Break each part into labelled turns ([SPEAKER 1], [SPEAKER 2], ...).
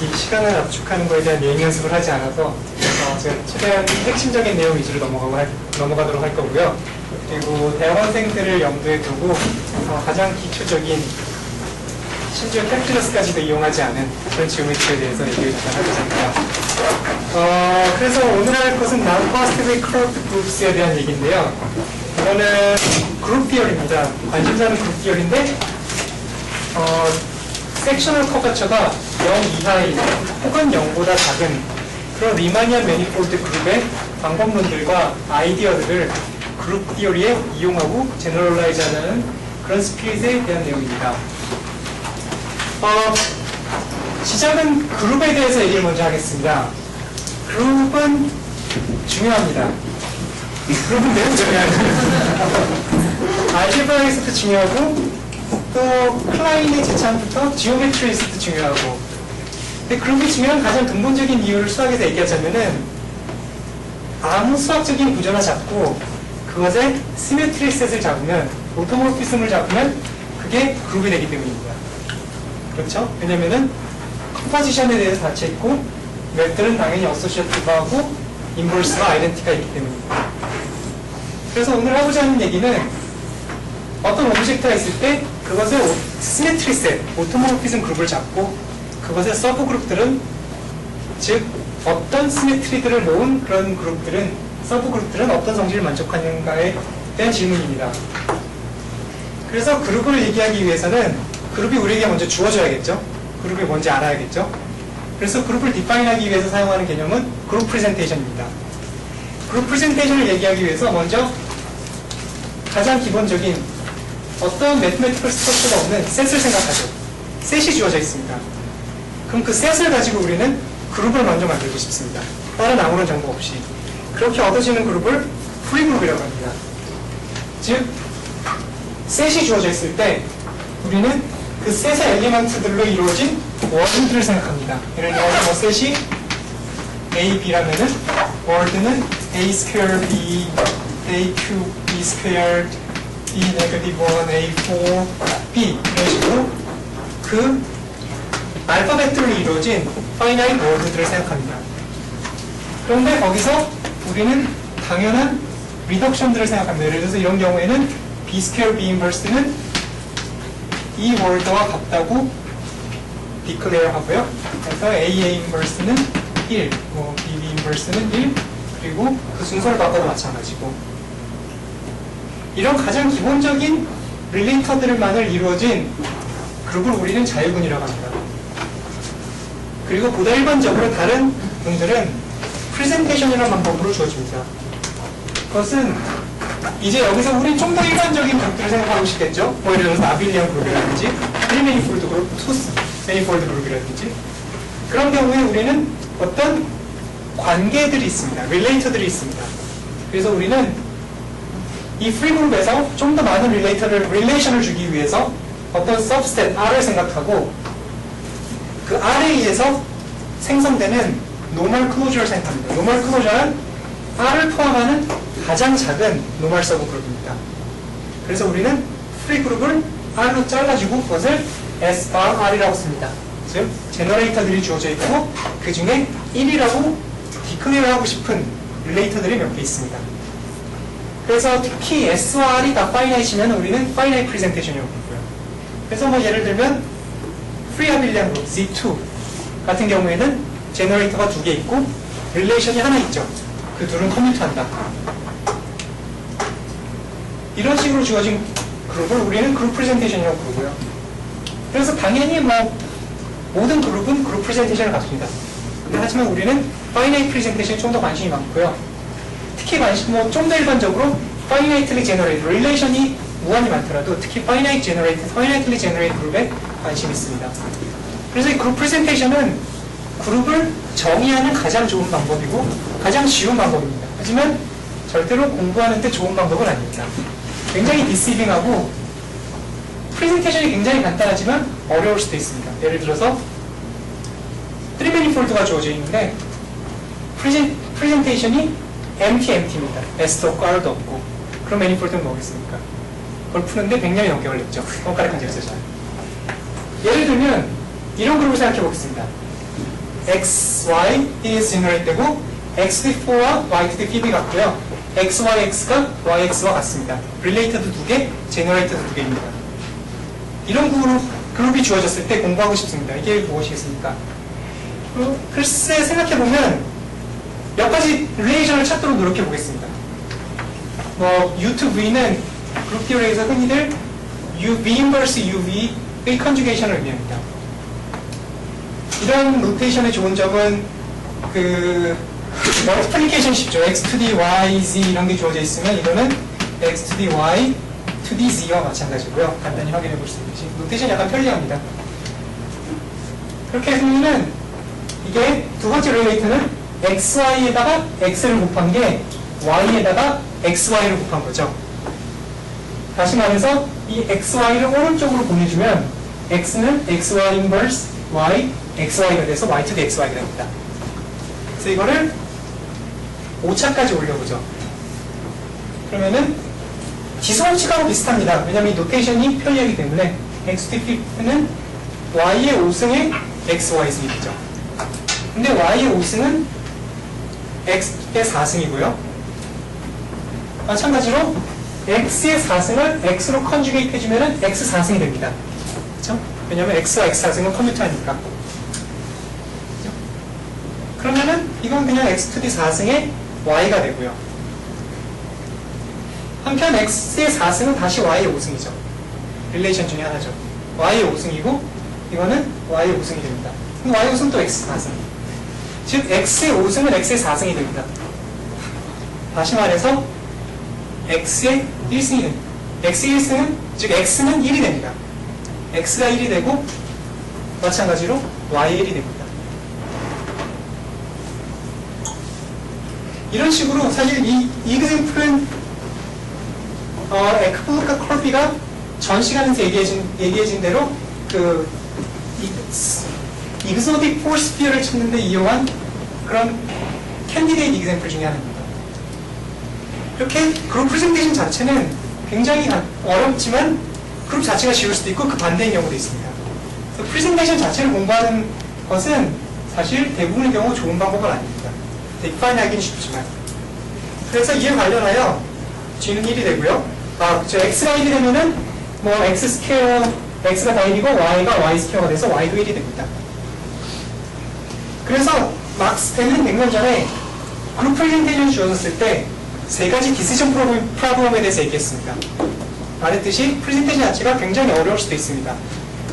[SPEAKER 1] 이 시간을 압축하는 거에 대한 예행 연습을 하지 않아서 제가 최대한 핵심적인 내용 위주로 넘어가도록 할 거고요. 그리고 대학원생들을 염두에 두고 가장 기초적인, 심지어 캘큘러스까지도 이용하지 않은 그런 지오메트리에 대해서 얘기를 하겠습니다. 그래서 오늘 할 것은 Non-Positively Curved Groups에 대한 얘기인데요. 이거는 그룹 비열입니다. 관심사는 그룹 비열인데 섹셔널 커버처가 0 이하인 혹은 0보다 작은 그런 리마니안 매니폴드 그룹의 방법론들과 아이디어들을 그룹 티어리에 이용하고 제너럴라이즈하는 그런 스피릿에 대한 내용입니다. 시작은 그룹에 대해서 얘기를 먼저 하겠습니다. 그룹은 중요합니다. 그룹은 매우 중요합니다. 알제브라에서도 중요하고 또 클라인의 제창부터 지오메트리에서도 중요하고, 근데 그룹이 중요한 가장 근본적인 이유를 수학에서 얘기하자면은 아무 수학적인 구조나 잡고 그것에 시메트리 셋을 잡으면, 오토모피즘을 잡으면 그게 그룹이 되기 때문입니다. 그렇죠? 왜냐면은 컴포지션에 대해서 닫혀있고 맵들은 당연히 어소시어티브하고 인버스와 아이덴티가 있기 때문입니다. 그래서 오늘 하고자 하는 얘기는 어떤 오브젝트가 있을 때 그것의 시메트리 셋, 오토모피즘 그룹을 잡고 그것의 서브 그룹들은, 즉 어떤 시메트리들을 모은 그런 그룹들은, 서브 그룹들은 어떤 성질을 만족하는가에 대한 질문입니다. 그래서 그룹을 얘기하기 위해서는 그룹이 우리에게 먼저 주어져야겠죠. 그룹이 뭔지 알아야겠죠. 그래서 그룹을 디파인하기 위해서 사용하는 개념은 그룹 프레젠테이션입니다. 그룹 프레젠테이션을 얘기하기 위해서 먼저 가장 기본적인 어떤 매트매티컬 스트럭처가 없는 셋을 생각하죠. 셋이 주어져 있습니다. 그럼 그 셋을 가지고 우리는 그룹을 먼저 만들고 싶습니다. 다른 아무런 정보 없이. 그렇게 얻어지는 그룹을 프리그룹이라고 합니다. 즉 셋이 주어져 있을 때 우리는 그 셋의 엘리먼트들로 이루어진 월드들을 생각합니다. 예를 들어서 셋이 A, B라면은 월드는 A square B, A cube B squared, B negative 1, A4, B 이런 식으로 그 알파벳들로 이루어진 파이나이트 월드들을 생각합니다. 그런데 거기서 우리는 당연한 리덕션들을 생각합니다. 예를 들어서 이런 경우에는 B square B inverse는 이 월드와 같다고 declare 하고요. 그래서 AA inverse는 1, BB inverse는 1, 그리고 그 순서를 바꿔도 마찬가지고. 이런 가장 기본적인 릴레이터들만을 이루어진 그룹을 우리는 자유군이라고 합니다. 그리고 보다 일반적으로 다른 분들은 프레젠테이션이라는 방법으로 주어집니다. 그것은 이제 여기서 우린 좀 더 일반적인 그룹들을 생각하고 싶겠죠. 뭐 예를 들어서 아빌리언 그룹이라든지 프리매니폴드 그룹, 투스 매니폴드 그룹이라든지. 그런 경우에 우리는 어떤 관계들이 있습니다. 릴레이터들이 있습니다. 그래서 우리는 이 프리그룹에서 좀 더 많은 릴레이션을 주기 위해서 어떤 서브스탯 R을 생각하고 그 R에 의해서 생성되는 노멀 클로저를 생각합니다. 노멀 클로저는 R을 포함하는 가장 작은 노멀 서브 그룹입니다. 그래서 우리는 프리그룹을 R로 잘라주고 그것을 SRR이라고 씁니다. 즉 제너레이터들이 주어져 있고 그 중에 1이라고 디클레어하고 싶은 릴레이터들이 몇 개 있습니다. 그래서 특히 S와 R이 다 파이나이트면 우리는 파이나이트 프레젠테이션이라고 부르고요. 그래서 뭐 예를 들면 프리아빌리안 그룹 Z2 같은 경우에는 제너레이터가 2개 있고 릴레이션이 하나 있죠. 그 둘은 커뮤트한다. 이런 식으로 주어진 그룹을 우리는 그룹 프레젠테이션이라고 부르고요. 그래서 당연히 뭐 모든 그룹은 그룹 프레젠테이션을 갖습니다. 하지만 우리는 파이나이트 프레젠테이션에 좀 더 관심이 많고요. 특히 좀 더 일반적으로 파이나이틀리 제너레이트, 릴레이션이 무한히 많더라도 특히 파이나이트 제너레이트, 파이나이틀리 제너레이트 그룹에 관심이 있습니다. 그래서 이 그룹 프레젠테이션은 그룹을 정의하는 가장 좋은 방법이고 가장 쉬운 방법입니다. 하지만 절대로 공부하는데 좋은 방법은 아닙니다. 굉장히 디시빙하고 프레젠테이션이 굉장히 간단하지만 어려울 수도 있습니다. 예를 들어서 3매니폴드가 주어져 있는데 프레젠테이션이 empty입니다. S도 없고 R도 없고. 그럼 매니폴드는 뭐겠습니까? 그걸 푸는데 100년이 넘게 걸렸죠. 엇가락한 적이 있어요. 예를 들면 이런 그룹을 생각해 보겠습니다. xy is generate 되고 x to the 4와 y to the 5이 같고요. xyx가 yx와 같습니다. related 2개, generated 2개입니다. 이런 그룹이 주어졌을 때 공부하고 싶습니다. 이게 무엇이겠습니까? 글쎄 생각해보면 몇 가지 릴레이션을 찾도록 노력해 보겠습니다. U2V는 그룹 티어리에서 흔히들 V inverse UV의 컨주게이션을 의미합니다. 이런 노테이션의 좋은 점은 멀티플리케이션 쉽죠. x to the y, z 이런 게 주어져 있으면 이거는 x to the y to the z와 마찬가지고요. 간단히 확인해 볼 수 있듯이 노테이션 약간 편리합니다. 그렇게 해서는 이게 두 번째 릴레이트는 xy에다가 x를 곱한 게 y에다가 xy를 곱한 거죠. 다시 말해서 이 xy를 오른쪽으로 보내주면 x는 xy inverse y, xy가 돼서 y to the xy가 됩니다. 그래서 이거를 5차까지 올려보죠. 그러면은 지수법칙하고 비슷합니다. 왜냐면 이 노테이션이 편리하기 때문에 x to the 5는 y의 5승에 xy 승이죠. 근데 y의 5승은 x의 4승이고요. 마찬가지로 x의 4승을 x로 컨주게이트 해주면 x 4승이 됩니다. 그렇죠? 왜냐면 x와 x 4승은 컴퓨터니까. 그렇죠? 그러면은 이건 그냥 x to the 4승의 y가 되고요. 한편 x의 4승은 다시 y의 5승이죠. 릴레이션 중에 하나죠. y의 5승이고 이거는 y의 5승이 됩니다. y의 5승은 또 x 4승. 즉 x의 5승은 x의 4승이 됩니다. 다시 말해서 x의 1승이 됩니다. x의 1승은 즉 x는 1이 됩니다. x가 1이 되고 마찬가지로 y의 1이 됩니다. 이런 식으로 사실 이 그래프는 에크플과 컬비가 전 시간에서 얘기해진 대로 익소딕 포스피어를 찾는데 이용한 그런 캔디데이트 이그샘플 중에 하나입니다. 이렇게 그룹 프레젠테이션 자체는 굉장히 어렵지만 그룹 자체가 쉬울 수도 있고 그 반대인 경우도 있습니다. 그래서 프레젠테이션 자체를 공부하는 것은 사실 대부분의 경우 좋은 방법은 아닙니다. 디파인 하기는 쉽지만. 그래서 이에 관련하여 G는 1이 되고요. X가 1이 되면은 X 스퀘어, X가 다 1이고 Y가 Y 스퀘어가 돼서 Y도 1이 됩니다. 그래서 막스테는 100년 전에 그룹 프레젠테이션이 주어졌을 때 세 가지 디시전 프로블럼에 대해서 얘기했습니다. 말했듯이 프레젠테이션 자체가 굉장히 어려울 수도 있습니다.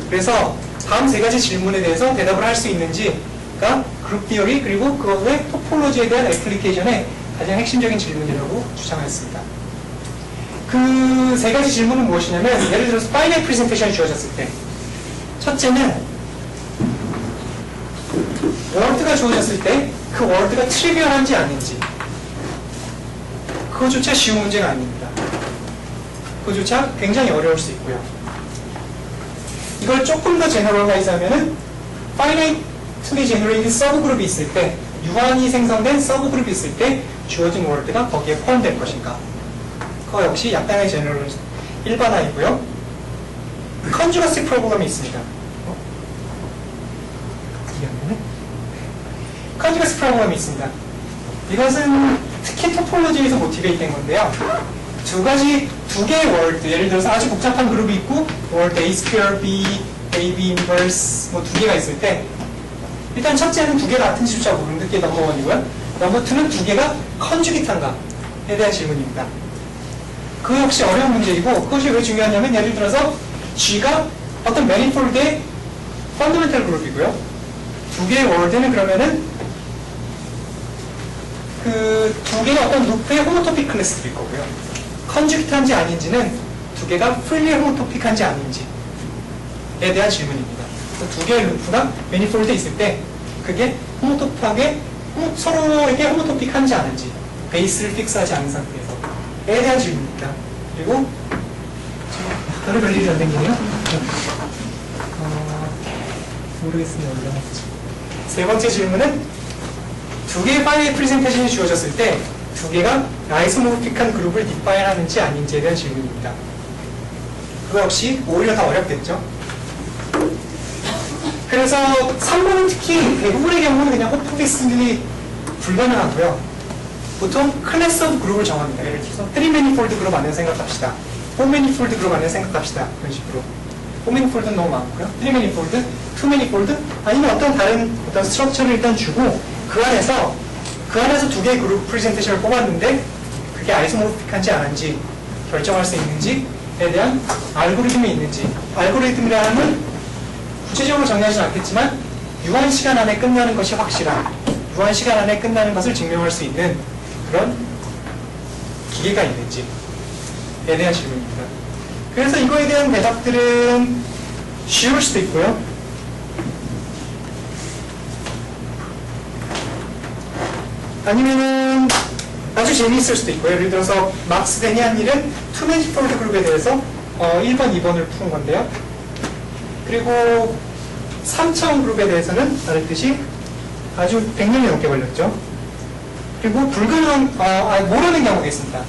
[SPEAKER 1] 그래서 다음 세 가지 질문에 대해서 대답을 할 수 있는지가 그룹 티어리 그리고 그 외 토폴로지에 대한 애플리케이션의 가장 핵심적인 질문이라고 주장했습니다. 그 세 가지 질문은 무엇이냐면 예를 들어서 파이널 프레젠테이션이 주어졌을 때 첫째는 월드가 주어졌을 때 그 월드가 트리비얼한지 아닌지 그거조차 쉬운 문제가 아닙니다. 그거조차 굉장히 어려울 수 있고요. 이걸 조금 더 제너럴라이즈 하면은 finitely generated 서브그룹이 있을 때 유한히 생성된 서브그룹이 있을 때 주어진 월드가 거기에 포함될 것인가 그거 역시 약간의 제너럴 일반화이고요. 컨주거시 프로블럼이 있습니다. 컨주거시 프로블럼이 있습니다. 이것은 특히 토폴로지에서 모티베이트 된 건데요. 두 개의 월드, 예를 들어서 아주 복잡한 그룹이 있고 월드 A 스퀘어, B, AB 인버스 두 개가 있을 때 일단 첫째는 두 개가 같은지조차 모르는 게 넘버1이고요. 넘버2는 두 개가 컨주기트한가에 대한 질문입니다. 그 역시 어려운 문제이고 그것이 왜 중요하냐면 예를 들어서 G가 어떤 매니폴드의 펀더멘탈 그룹이고요. 두 개의 월드는 그러면은 그 두 개가 어떤 루프의 호모토픽 클래스일 거고요. 컨주기트한지 아닌지는 두 개가 프리리 호모토픽한지 아닌지에 대한 질문입니다. 두 개의 루프가 매니폴드에 있을 때 그게 호모토픽하게 서로에게 호모토픽한지 아닌지 베이스를 픽스하지 않은 상태에서에 대한 질문입니다. 그리고 별로 별 일이 안 생기네요. 모르겠습니다. 올려놨죠. 세 번째 질문은 두 개의 파이널 프레젠테이션이 주어졌을 때 두 개가 아이소모픽한 그룹을 디파인 하는지 아닌지에 대한 질문입니다. 그거 역시 오히려 더 어렵겠죠. 그래서 3번은 특히 대부분의 경우는 그냥 호프비스들이 불가능하고요. 보통 클래스 오브 그룹을 정합니다. 예를 들어서 3매니폴드 그룹 안에서 생각합시다. 4매니폴드 그룹 안에서 생각합시다. 그런 식으로. 4매니폴드는 너무 많고요. 3매니폴드, 2매니폴드, 아니면 어떤 다른 어떤 스트럭처를 일단 주고 그 안에서 두 개의 그룹 프레젠테이션을 뽑았는데 그게 아이소모피한지 아닌지 결정할 수 있는지에 대한 알고리즘이 있는지, 알고리즘이라는 구체적으로 정리하지는 않겠지만 유한 시간 안에 끝나는 것이 확실한, 유한 시간 안에 끝나는 것을 증명할 수 있는 그런 기계가 있는지에 대한 질문입니다. 그래서 이거에 대한 대답들은 쉬울 수도 있고요. 아니면은 아주 재미있을 수도 있고요. 예를 들어서 막스 데니안 일은 투매니폴드 그룹에 대해서 1번, 2번을 푸는 건데요. 그리고 3차원 그룹에 대해서는 말했듯이 아주 100년이 넘게 걸렸죠. 그리고 불가능한, 모르는 경우가 있습니다.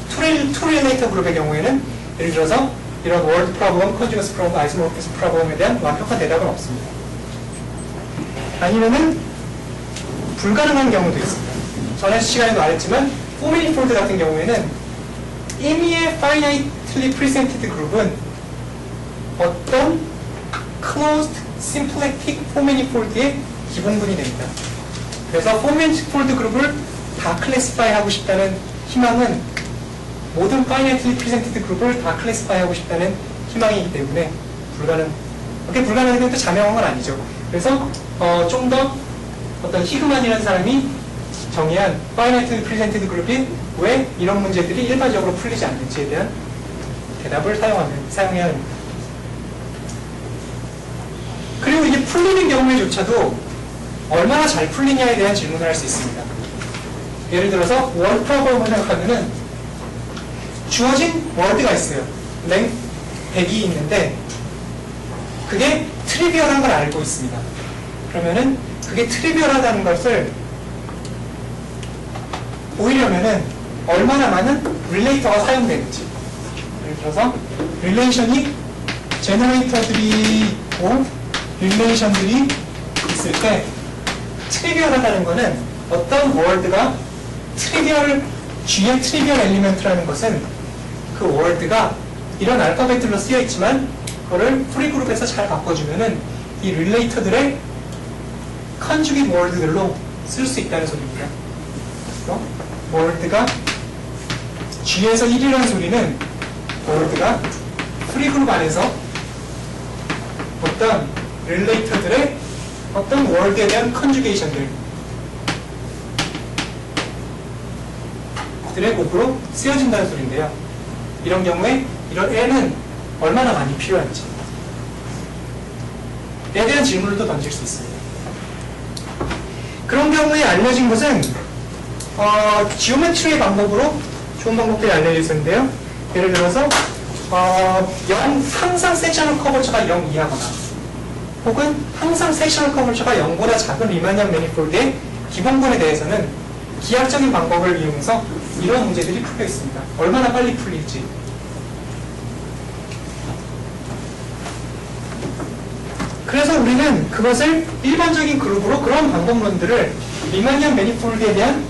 [SPEAKER 1] 투릴레이터 그룹의 경우에는 예를 들어서 이런 월드 프로블럼, 컨주거스 프로블럼, 아이소모피스 프로블럼에 대한 완벽한 대답은 없습니다. 아니면은 불가능한 경우도 있습니다. 전에 시간에도 말했지만 4매니폴드 같은 경우에는 임의의 finitely presented 그룹은 어떤 closed symplectic 4매니폴드의 기본분이 됩니다. 그래서 4매니폴드 그룹을 다 클래시파이 하고 싶다는 희망은 모든 finitely presented 그룹을 다 클래시파이 하고 싶다는 희망이기 때문에 그렇게 불가능한 또 자명한 건 아니죠. 그래서 좀 더 어떤 히그만이라는 사람이 정의한 finitely presented 그룹이 왜 이런 문제들이 일반적으로 풀리지 않는지에 대한 대답을 사용해야 합니다. 그리고 이게 풀리는 경우에조차도 얼마나 잘 풀리냐에 대한 질문을 할 수 있습니다. 예를 들어서 원 프로그램을 생각하면은 주어진 월드가 있어요. 랭 100이 있는데 그게 트리비얼한 걸 알고 있습니다. 그러면은 그게 트리비얼하다는 것을 보이려면은 얼마나 많은 릴레이터가 사용되는지, 예를 들어서 릴레이션이 제너레이터들이 있고 릴레이션들이 있을 때 트리비얼하다는 것은 어떤 월드가 G의 트리비얼 엘리먼트라는 것은 그 월드가 이런 알파벳들로 쓰여 있지만 그거를 프리그룹에서 잘 바꿔주면은 이 릴레이터들의 컨주깃 월드들로 쓸 수 있다는 소리입니다. 그래서 월드가 G에서 1이라는 소리는 월드가 프리그룹 안에서 어떤 릴레이터들의 어떤 월드에 대한 컨주게이션들 들의 곱으로 쓰여진다는 소리인데요. 이런 경우에 이런 N은 얼마나 많이 필요한지 에 대한 질문을 또 던질 수 있습니다. 그런 경우에 알려진 것은 지오메트리의 방법으로 좋은 방법들이 알려져 있었는데요. 예를 들어서 항상 섹셔널 커버처가 0 이하거나 혹은 항상 섹셔널 커버처가 0보다 작은 리마니안 매니폴드의 기본분에 대해서는 기하학적인 방법을 이용해서 이런 문제들이 풀려 있습니다. 얼마나 빨리 풀릴지. 그래서 우리는 그것을 일반적인 그룹으로 그런 방법론들을 리마니안 매니폴드에 대한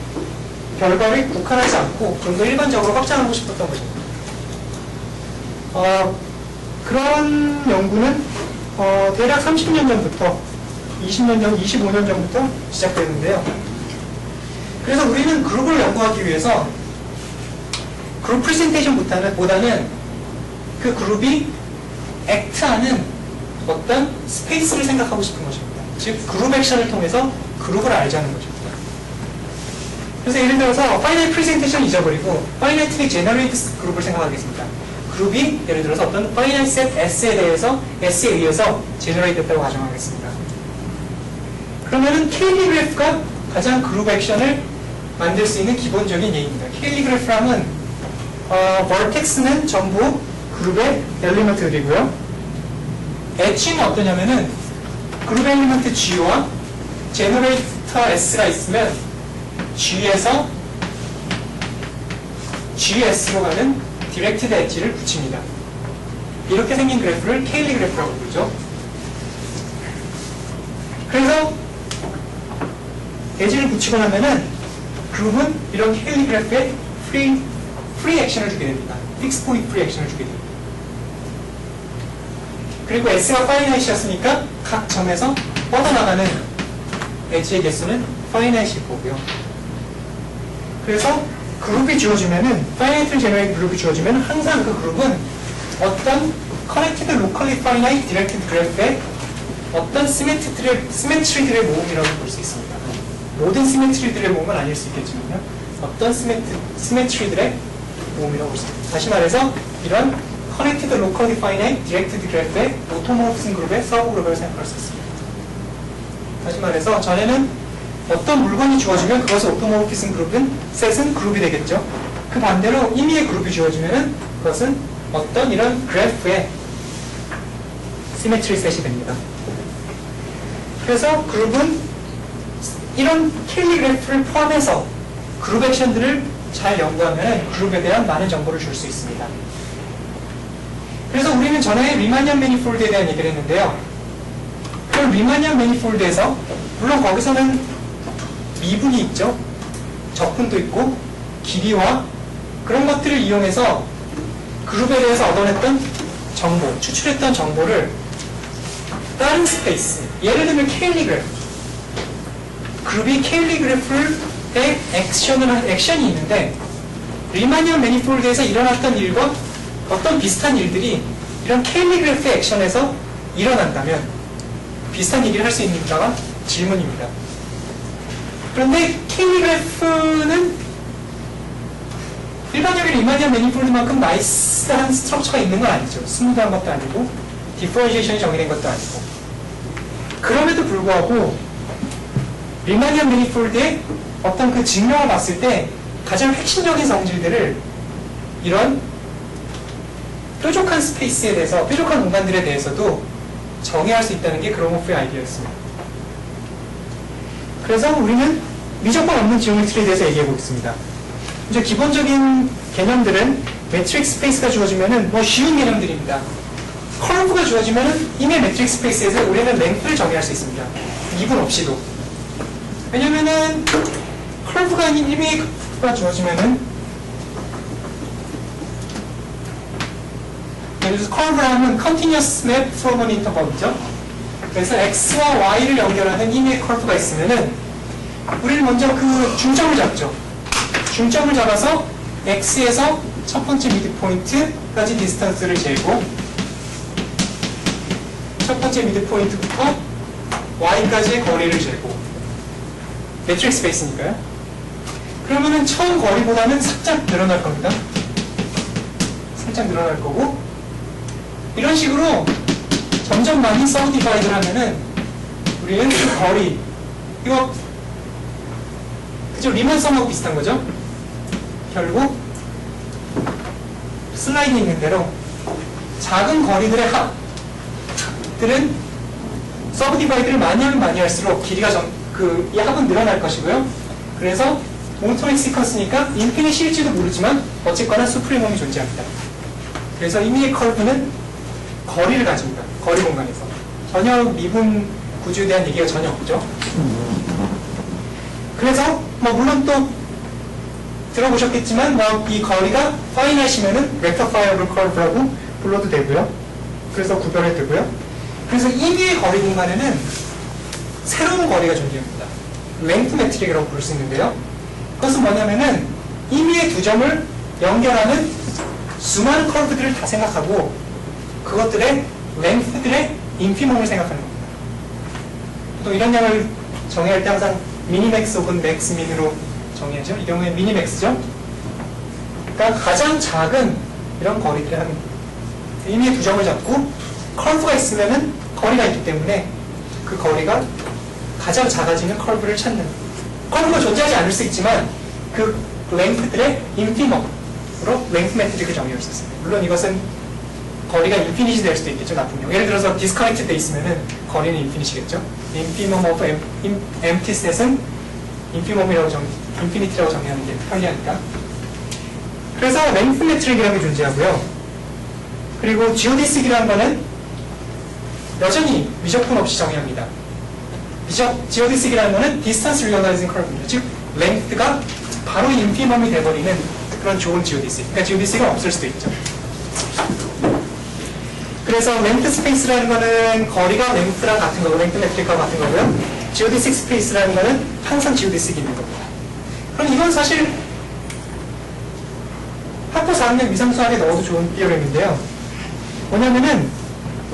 [SPEAKER 1] 결과를 국한하지 않고 좀 더 일반적으로 확장하고 싶었던 것입니다. 그런 연구는 대략 30년 전부터 20년 전, 25년 전부터 시작됐는데요. 그래서 우리는 그룹을 연구하기 위해서 그룹 프레젠테이션보다는 그 그룹이 액트하는 어떤 스페이스를 생각하고 싶은 것입니다. 즉 그룹 액션을 통해서 그룹을 알자는 것입니다. 그래서 예를 들어서 파이나이트 프레젠테이션 잊어버리고 파이나이트리 제너레이트 그룹을 생각하겠습니다. 그룹이 예를 들어서 어떤 파이나이트 셋 S에 의해서 제너레이트 됐다고 가정하겠습니다. 그러면은 케일리 그래프가 가장 그룹 액션을 만들 수 있는 기본적인 예입니다. 케일리 그래프랑은 버텍스는 전부 그룹의 엘리먼트들이고요. 엣지는 어떠냐면은 그룹 엘리먼트 G와 제너레이터 S가 있으면 G에서 GS로 가는 디렉티드 엣지를 붙입니다. 이렇게 생긴 그래프를 케일리 그래프라고 부르죠. 그래서 에지를 붙이고 나면은 그룹은 이런 케일리 그래프에 프리 액션을 주게 됩니다. 픽스 포인트 프리 액션을 주게 됩니다. 그리고 S가 파이나이트였으니까 각 점에서 뻗어나가는 엣지의 개수는 파이나이트일 거고요. 그래서 그룹이 주어지면은 파이나이트 제너레이트 그룹이 주어지면 항상 그 그룹은 어떤 커넥티드 로컬리 파이나이트 디렉티드 그래프의 어떤 시메트리들의 모음이라고 볼 수 있습니다. 모든 시메트리들의 모음은 아닐 수 있겠지만요. 어떤 시메트리들의 모음이라고 볼 수 있습니다. 다시 말해서 이런 커넥티드 로컬리 파이나이트 디렉티드 그래프의 오토모르피즘 그룹의 서브 그룹을 생각할 수 있습니다. 다시 말해서 전에는 어떤 물건이 주어지면 그것의 오토모르피즘 그룹은 셋은 그룹이 되겠죠. 그 반대로 임의의 그룹이 주어지면은 그것은 어떤 이런 그래프의 시메트리 셋이 됩니다. 그래서 그룹은 이런 케일리 그래프를 포함해서 그룹 액션들을 잘 연구하면 그룹에 대한 많은 정보를 줄 수 있습니다. 그래서 우리는 전에 리마니언 매니폴드에 대한 얘기를 했는데요. 그 리마니언 매니폴드에서 물론 거기서는 미분이 있죠. 적분도 있고 길이와 그런 것들을 이용해서 그룹에 대해서 얻어냈던 정보, 추출했던 정보를 다른 스페이스, 예를 들면 케일리 그래프, 그룹이 케일리 그래프의 액션이 있는데 리마니언 매니폴드에서 일어났던 일과 어떤 비슷한 일들이 이런 케일리 그래프의 액션에서 일어난다면 비슷한 얘기를 할 수 있는가가 질문입니다. 그런데 케일리 그래프는 일반적인 리마니언 매니폴드만큼 나이스한 스트럭처가 있는 건 아니죠. 스무드한 것도 아니고 디퍼런시에이션이 정의된 것도 아니고. 그럼에도 불구하고 리마니언 매니폴드의 어떤 그 증명을 봤을 때 가장 핵심적인 성질들을 이런 뾰족한 스페이스에 대해서, 뾰족한 공간들에 대해서도 정의할 수 있다는 게 그로모프의 아이디어였습니다. 그래서 우리는 미적분 없는 지오메트리에 대해서 얘기해 보겠습니다. 이제 기본적인 개념들은 매트릭 스페이스가 주어지면은 뭐 쉬운 개념들입니다. 커브가 주어지면은 이미 매트릭 스페이스에서 우리는 랭크를 정의할 수 있습니다. 미분 없이도. 왜냐면은 커브가 이미 주어지면은 예를 들어서 커브라는 continuous map from an interval이죠. 그래서 x와 y를 연결하는 임의의 커브가 있으면은 우리는 먼저 그 중점을 잡죠. 중점을 잡아서 x에서 첫 번째 미드포인트까지 디스턴스를 재고 첫 번째 미드포인트부터 y까지의 거리를 재고 매트릭 스페이스니까요. 그러면은 처음 거리보다는 살짝 늘어날 겁니다. 살짝 늘어날 거고 이런 식으로 점점 많이 서브디바이드를 하면은 우리는 그 거리 이거 그죠? 리만섬하고 비슷한 거죠? 결국 슬라이드에 있는 대로 작은 거리들의 합들은 서브디바이드를 많이 하면 많이 할수록 길이가 이 합은 늘어날 것이고요. 그래서 모노토닉 시퀀스니까 인피니시일지도 모르지만 어쨌거나 수프리멈이 존재합니다. 그래서 임의의 커브는 거리를 가집니다. 거리 공간에서. 전혀 미분 구조에 대한 얘기가 전혀 없죠. 그래서 뭐 물론 또 들어보셨겠지만 뭐 이 거리가 파이나이시면은 rectifiable curve라고 불러도 되고요. 그래서 구별해 두고요. 그래서 임의의 거리 공간에는 새로운 거리가 존재합니다. 랭크 매트릭이라고 부를 수 있는데요. 그것은 뭐냐면은 임의의 두 점을 연결하는 수많은 커브들을 다 생각하고 그것들의 랭크들의 인피멈을 생각하는 겁니다. 또 이런 양을 정의할 때 항상 미니맥스 혹은 맥스민으로 정의하죠. 이 경우에 미니맥스죠. 그러니까 가장 작은 이런 거리들을 하는 겁니다. 임의의 두 점을 잡고 커브가 있으면은 거리가 있기 때문에 그 거리가 가장 작아지는 커브를 찾는. 커브가 존재하지 않을 수 있지만 그 랭크들의 인피멈으로 랭크 매트릭을 정의할 수 있습니다. 물론 이것은 거리가 인피니시 될 수도 있겠죠. 나쁜 경우. 예를 들어서 디스커넥트 돼 있으면은 거리는 인피니시겠죠. 인피멈 오브 엠티 셋은 인피니티라고 정의하는 게 편리하니까. 그래서 랭크 매트릭이라는 게 존재하고요. 그리고 지오디스기라는 거는 여전히 미적분 없이 정의합니다. geodesic이라는 거는 distance realizing curve입니다. 즉 length가 바로 인피멈이 돼버리는 그런 좋은 geodesic. 그러니까 geodesic은 없을 수도 있죠. 그래서 length space라는 거는 거리가 length랑 같은 거고, length metric과 같은 거고요. geodesic space라는 거는 항상 geodesic이 있는 겁니다. 그럼 이건 사실 학부 4학년 미상수학에 넣어도 좋은 티어렘인데요. 뭐냐면은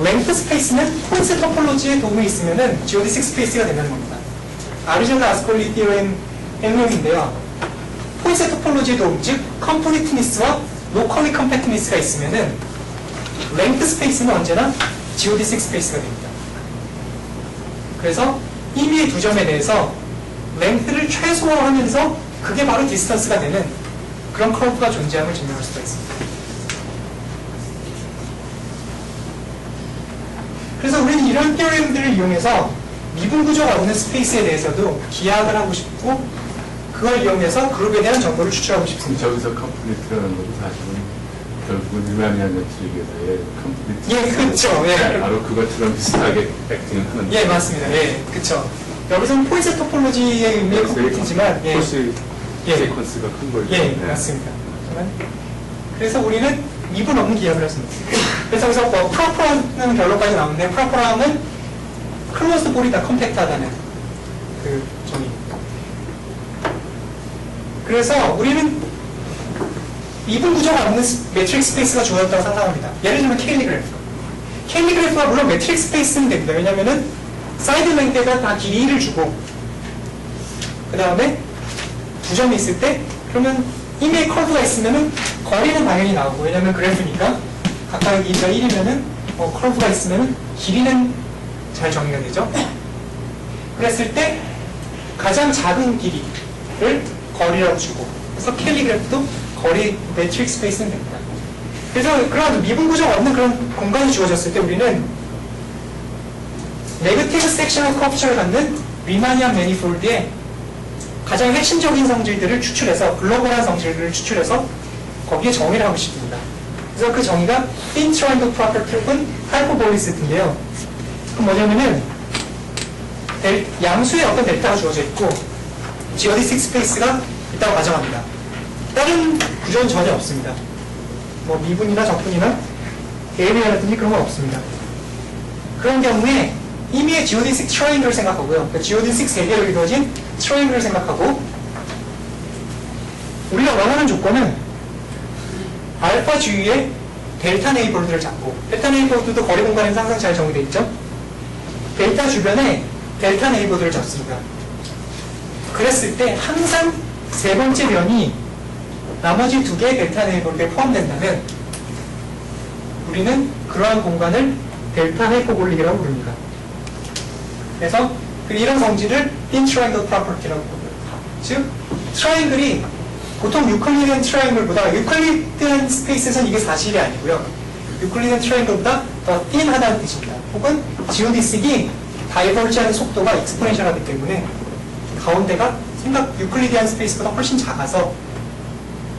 [SPEAKER 1] length space는 포인트 토폴로지에 도움이 있으면은 geodesic space가 된다는 겁니다. 아르젠다 아스콜리 티어렘 행령인데요. 포인트 토폴로지의 도움, 즉 completeness와 locally compactness가 있으면은 length space는 언제나 geodesic space가 됩니다. 그래서 임의의 두 점에 대해서 length를 최소화하면서 그게 바로 distance가 되는 그런 커브가 존재함을 증명할 수가 있습니다. 그래서 우리는 이런 티어렘들을 이용해서 미분구조가 없는 스페이스에 대해서도 기하학을 하고 싶고 그걸 이용해서 그룹에 대한 정보를 추출하고 싶습니다.
[SPEAKER 2] 저기서 컴플리트라는 것도 사실은 결국은 유난히한 메트릭에서의 컴플리트.
[SPEAKER 1] 예, 그렇죠. 예.
[SPEAKER 2] 바로 그것처럼 비슷하게 액팅을 하는.
[SPEAKER 1] 예, 맞습니다. 예, 그렇죠. 여기서는 포인트 토폴로지의 의미의 컴플리트지만, 예,
[SPEAKER 2] 코스
[SPEAKER 1] 예,
[SPEAKER 2] 세퀀스가 큰 거죠.
[SPEAKER 1] 예, 맞습니다. 그래서 우리는 미분 없는 기하를 할 수 있습니다. 그래서 여기서 뭐 프로퍼라는 결론까지 나오는데 프로퍼라는 클로즈드 볼이 다 컴팩트하다는 그 점입니다. 그래서 우리는 미분 구조가 없는 매트릭 스페이스가 주어졌다고 상상합니다. 예를 들면 케일리 그래프가 물론 매트릭 스페이스는 됩니다. 왜냐면은 사이드 랭크가 다 길이를 주고 그 다음에 두 점이 있을 때 그러면 임의의 커브가 있으면은 거리는 당연히 나오고 왜냐면 그래프니까 각각의 길이가 1이면은 커브가 있으면은 길이는 잘 정의가 되죠. 그랬을 때 가장 작은 길이를 거리라고 주고 그래서 켈리 그래프도 거리 매트릭 스페이스는 됩니다. 그래서 그런 미분 구조가 없는 그런 공간이 주어졌을 때 우리는 네거티브 섹셔널 커브처를 갖는 리마니안 매니폴드의 가장 핵심적인 성질들을 추출해서 글로벌한 성질들을 추출해서 거기에 정의를 하고 싶습니다. 그래서 그 정의가 thin triangle property 혹은 hyperbolicit인데요. 그럼 뭐냐면은 양수의 어떤 델타가 주어져 있고 geodesic 스페이스가 있다고 가정합니다. 다른 구조는 전혀 없습니다. 뭐 미분이나 적분이나 에리아라든지 그런 건 없습니다. 그런 경우에 임의의 geodesic triangle을 생각하고요. 그러니까 geodesic 세 개로 이루어진 트라이앵글을 생각하고 우리가 원하는 조건은 알파 주위에 델타 네이버들을 잡고 델타 네이버들도 거리 공간에서 항상 잘 정의되어 있죠. 델타 주변에 델타 네이버들을 잡습니다. 그랬을 때 항상 세 번째 변이 나머지 두 개의 델타 네이버들에 포함된다면 우리는 그러한 공간을 델타 하이퍼볼릭이라고 부릅니다. 그래서 이런 성질을 thin triangle property라고 부릅니다. 즉, 트라이앵글이 보통 유클리디안 트라이앵글보다 유클리디안 스페이스에서는 이게 사실이 아니고요. 유클리디안 트라이앵글보다 더 thin하다는 뜻입니다. 혹은 지오디식이 다이버지하는 속도가 익스포넨셜하기 때문에 가운데가 유클리디안 스페이스보다 훨씬 작아서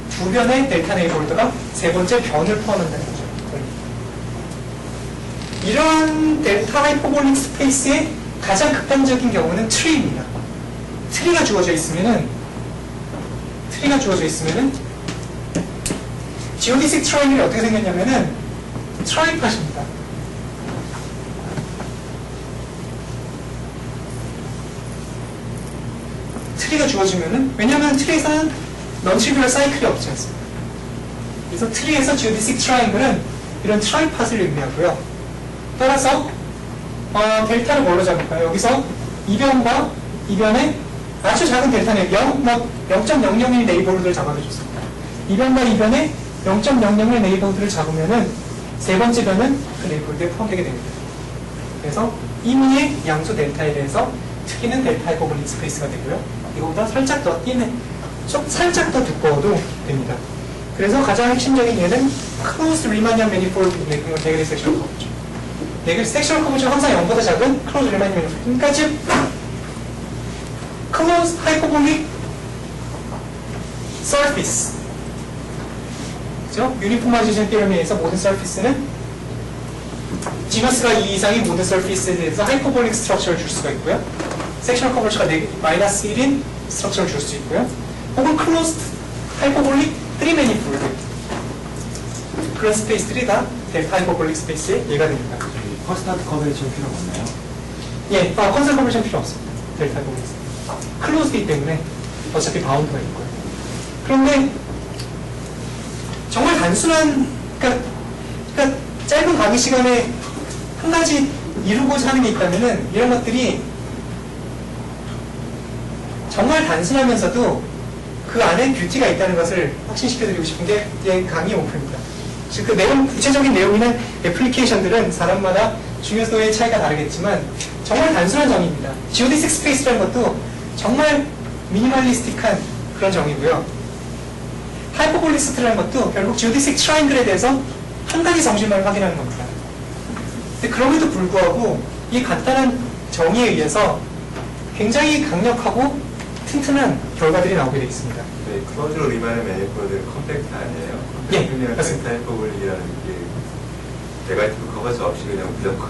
[SPEAKER 1] 두 변의 델타 네이버드가 세 번째 변을 포함한다는 거죠. 이런 델타 하이퍼볼릭 스페이스의 가장 극단적인 경우는 트리입니다. 트리가 주어져 있으면은 지오디식 트라이앵글이 어떻게 생겼냐면은 트라이팟입니다. 트리가 주어지면은 왜냐하면 트리에서는 넌트리뷰얼 사이클이 없지 않습니까? 그래서 트리에서 지오디식 트라이앵글은 이런 트라이팟을 의미하고요. 따라서 델타를 뭘로 잡을까요? 여기서 이변과 이변의 아주 작은 델타는 0.001 네이버후드를 잡아도 좋습니다. 이변과 이변의 0.001 네이버후드를 잡으면은 세 번째 변은 그 네이버후드에 포함되게 됩니다. 그래서 임의의 양수 델타에 대해서 특이는 델타 하이퍼볼릭 스페이스가 되고요. 이거보다 살짝 더 살짝 더 두꺼워도 됩니다. 그래서 가장 핵심적인 예는 closed Riemannian manifold 네거티브 섹셔널 커브죠. 섹셔널 커브 중 항상 0보다 작은 closed Riemannian manifold. 그러니까 즉 closed hyperbolic surface. 그죠? 유니포마이제이션 티어럼에 의해서 모든 서피스는 지너스가 2 이상의 모든 서피스에 대해서 하이퍼볼릭 스트럭처를 줄 수가 있고요. 섹셔널 커버처가 마이너스 1인 스트럭처를 줄 수 있고요. 혹은 클로스드 하이퍼볼릭 3 매니폴드 그런 스페이스들이 다 델타 하이퍼볼릭 스페이스의 예가 됩니다.
[SPEAKER 3] 컨스턴트 커버레이션 필요가 없나요?
[SPEAKER 1] 예, 컨설 커버레이션 필요 없습니다. 델타 하이퍼볼릭 클로스드이기 때문에 어차피 바운드가 있고요. 그런데 정말 단순한 그러니까 짧은 강의 시간에 한 가지 이루고자 하는 게 있다면은 이런 것들이 정말 단순하면서도 그 안에 뷰티가 있다는 것을 확신시켜드리고 싶은 게 이 강의 목표입니다. 즉 그 내용, 구체적인 내용이나 애플리케이션들은 사람마다 중요도의 차이가 다르겠지만 정말 단순한 정의입니다. 지오디식 스페이스라는 것도 정말 미니멀리스틱한 그런 정의고요. 하이퍼볼리스트라는 것도 결국 지오디식 트라이앵글에 대해서 한 가지 정신만을 확인하는 겁니다. 근데 그럼에도 불구하고 이 간단한 정의에 의해서 굉장히 강력하고 튼튼한 결과들이 나오게 되어 있습니다.
[SPEAKER 4] 네, 클로즈 리바이널 매니폴드 컴팩트 아니에요?
[SPEAKER 1] 예,
[SPEAKER 4] 그냥
[SPEAKER 1] 맞습니다.
[SPEAKER 4] 하이퍼볼릭이라는 게 네가티브 커버지 없이 그냥 무조건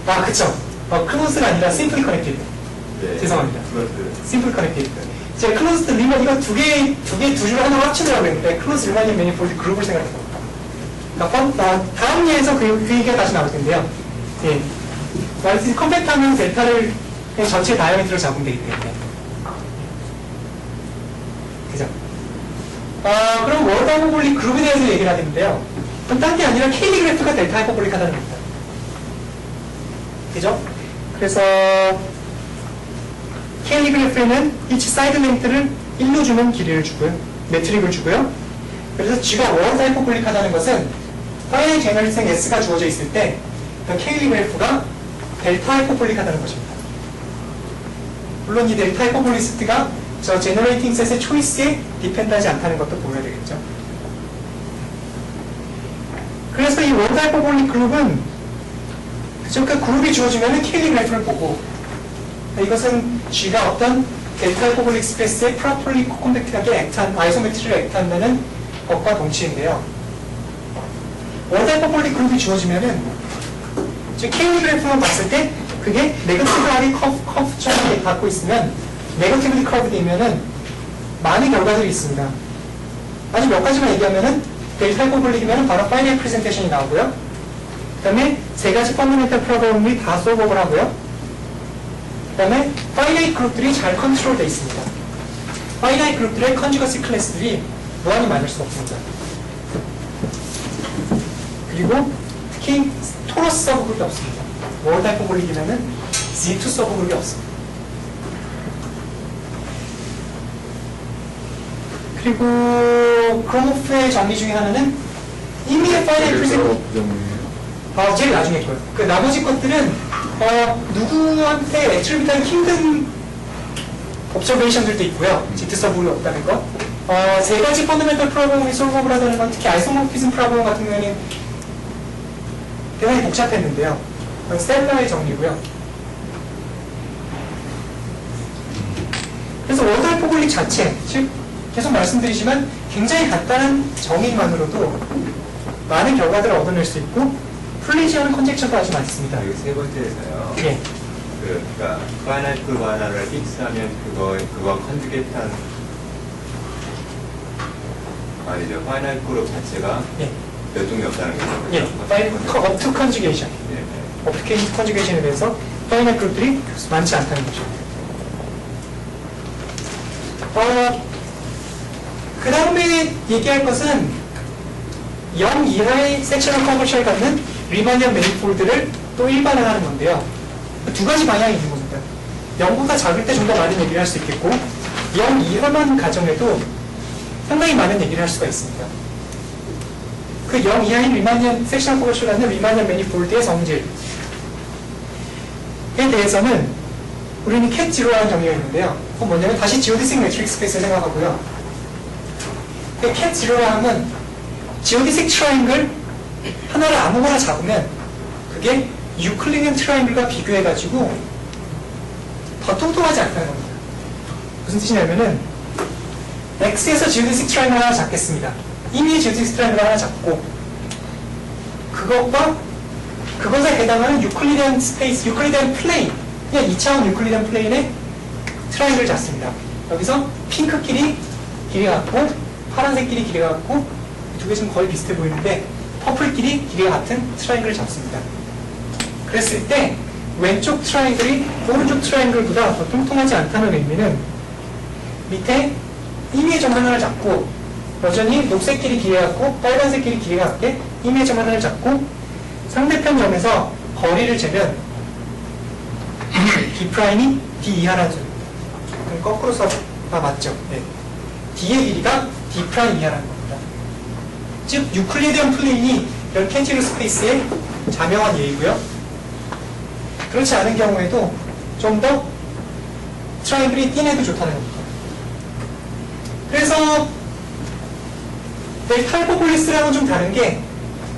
[SPEAKER 1] 아, 그쵸. 클로즈가 아니라 심플 커넥티드.
[SPEAKER 4] 네,
[SPEAKER 1] 죄송합니다.
[SPEAKER 4] 클로즈.
[SPEAKER 1] 심플 커넥티드. 제가 클로즈드 리만 이거 두 줄을 하나 합치더라고 했는데 클로즈 리마니언 매니폴드 그룹을 생각했습니다. 그러니까 다음 예에서 그 얘기가 다시 나올 텐데요. 예. 말씀드린 컴팩트하면 델타를 그냥 전체 다이아미터로 잡으면 되기 때문에. 그죠? 그럼 월드 하이퍼볼릭 그룹에 대해서 얘기를 하겠는데요. 그럼 딴 게 아니라 K리 그래프가 델타 하이퍼볼릭 하다는 겁니다. 그죠? 그래서 K리 그래프에는 each 사이드 랭크를 1로 주는 길이를 주고요. 매트릭을 주고요. 그래서 G가 월드 하이퍼볼릭 하다는 것은 파이나이트 제너리성 S가 주어져 있을 때 그 K리 그래프가 델타 하이퍼볼릭 하다는 것입니다. 물론 이 델타 하이퍼볼리스트가 저 제너레이팅 셋의 초이스에 디펜드하지 않다는 것도 보여야 되겠죠. 그래서 이 월드 하이퍼볼릭 그룹은 그 그룹이 주어지면 K리 그래프를 보고 이것은 G가 어떤 델타 하이퍼볼릭 스페이스에 프로퍼리 코컴팩트하게 액트한 아이소메트리를 액트한다는 것과 동치인데요. 월드 하이퍼볼릭 그룹이 주어지면은 즉 K리 그래프만 봤을 때 그게 네거티브하게 커브처럼 갖고 있으면 네거티브리 커브되면은 많은 결과들이 있습니다. 아주 몇 가지만 얘기하면은 델타 하이퍼볼릭이면은 바로 파이널 프레젠테이션이 나오고요. 그 다음에 세 가지 펀더멘탈 프로그램이 다 솔버블 하고요. 그 다음에 파이나이트 그룹들이 잘 컨트롤되어 있습니다. 파이나이트 그룹들의 컨주거시 클래스들이 무한히 많을 수 없습니다. 그리고 특히 토러스 서브그룹이 없습니다. 월드 하이퍼볼릭이면은 Z2 서브그룹이 없습니다. 그리고 크로모프의 정리 중에 하나는 이미의 파이나이트 프레젠테이션 제일 나중에 거예요. 그 나머지 것들은 누구한테 애트리뷰트하기 힘든 옵저베이션들도 있고요. Z 서브그룹이 없다는 거. 세 가지 펀더멘털 프로그램이 솔버블 하다는 건 특히 아이소모피즘 프로그램 같은 경우에는 대단히 복잡했는데요. 스텔라의 정리고요. 그래서 월드 하이퍼볼릭 자체, 즉 계속 말씀드리지만 굉장히 간단한 정의만으로도 많은 결과들을 얻어낼 수 있고 풀리지 않은 컨젝처도 아주 많습니다.
[SPEAKER 4] 그리고 세 번째에서요.
[SPEAKER 1] 예.
[SPEAKER 4] 그러니까 파이나이트 그룹 하나를 픽스하면 그거 컨주게이트한 아니죠. 파이나이트 그룹 자체가
[SPEAKER 1] 예.
[SPEAKER 4] 몇 종류 없다는 거죠.
[SPEAKER 1] 예. 업투 컨주게이션.
[SPEAKER 4] 네.
[SPEAKER 1] 업투 컨주게이션에 대해서 파이나이트 그룹들이 많지 않다는 거죠. 그 다음에 얘기할 것은 0 이하의 섹셔널 커버처를 갖는 리바니언 매니폴드를 또 일반화하는 건데요. 두 가지 방향이 있는 겁니다. 0보다 작을 때 좀 더 많은 얘기를 할 수 있겠고 0 이하만 가정해도 상당히 많은 얘기를 할 수가 있습니다. 그 0 이하인 리바니언 섹셔널 커버처를 갖는 리바니언 매니폴드의 성질에 대해서는 우리는 캣 지로라는 정의가 있는데요. 그건 뭐냐면 다시 지오디식 매트릭 스페이스를 생각하고요. 캣 지로라 하면 지오디식 트라이앵글 하나를 아무거나 잡으면 그게 유클리디언 트라이앵글과 비교해가지고 더 뚱뚱하지 않다는 겁니다. 무슨 뜻이냐면은 X에서 지오디식 트라이앵글 하나 잡겠습니다. 이미 지오디식 트라이앵글 하나 잡고 그것과 그것에 해당하는 유클리디안 스페이스, 유클리디안 플레인, 그냥 2차원 유클리디안 플레인의 트라이앵글을 잡습니다. 여기서 핑크끼리 길이가 같고 파란색끼리 길이가 같고 두 개 좀 거의 비슷해 보이는데 퍼플끼리 길이가 같은 트라이앵글을 잡습니다. 그랬을 때 왼쪽 트라이앵글이 오른쪽 트라이앵글보다 더 통통하지 않다는 의미는 밑에 임의의 점 하나를 잡고 여전히 녹색끼리 길이가 같고 빨간색끼리 길이가 같게 임의의 점 하나를 잡고 상대편 점에서 거리를 재면 D'이 D 이하라는 소리입니다. 그럼 거꾸로 써봐 맞죠? 네. D의 길이가 D' 이하라는 겁니다. 즉 유클리디언 플레인이 이런 캔티로 스페이스의 자명한 예이고요. 그렇지 않은 경우에도 좀 더 트라이앵글이 띵해도 좋다는 겁니다. 그래서 델타 하이퍼볼리스랑은 좀 다른 게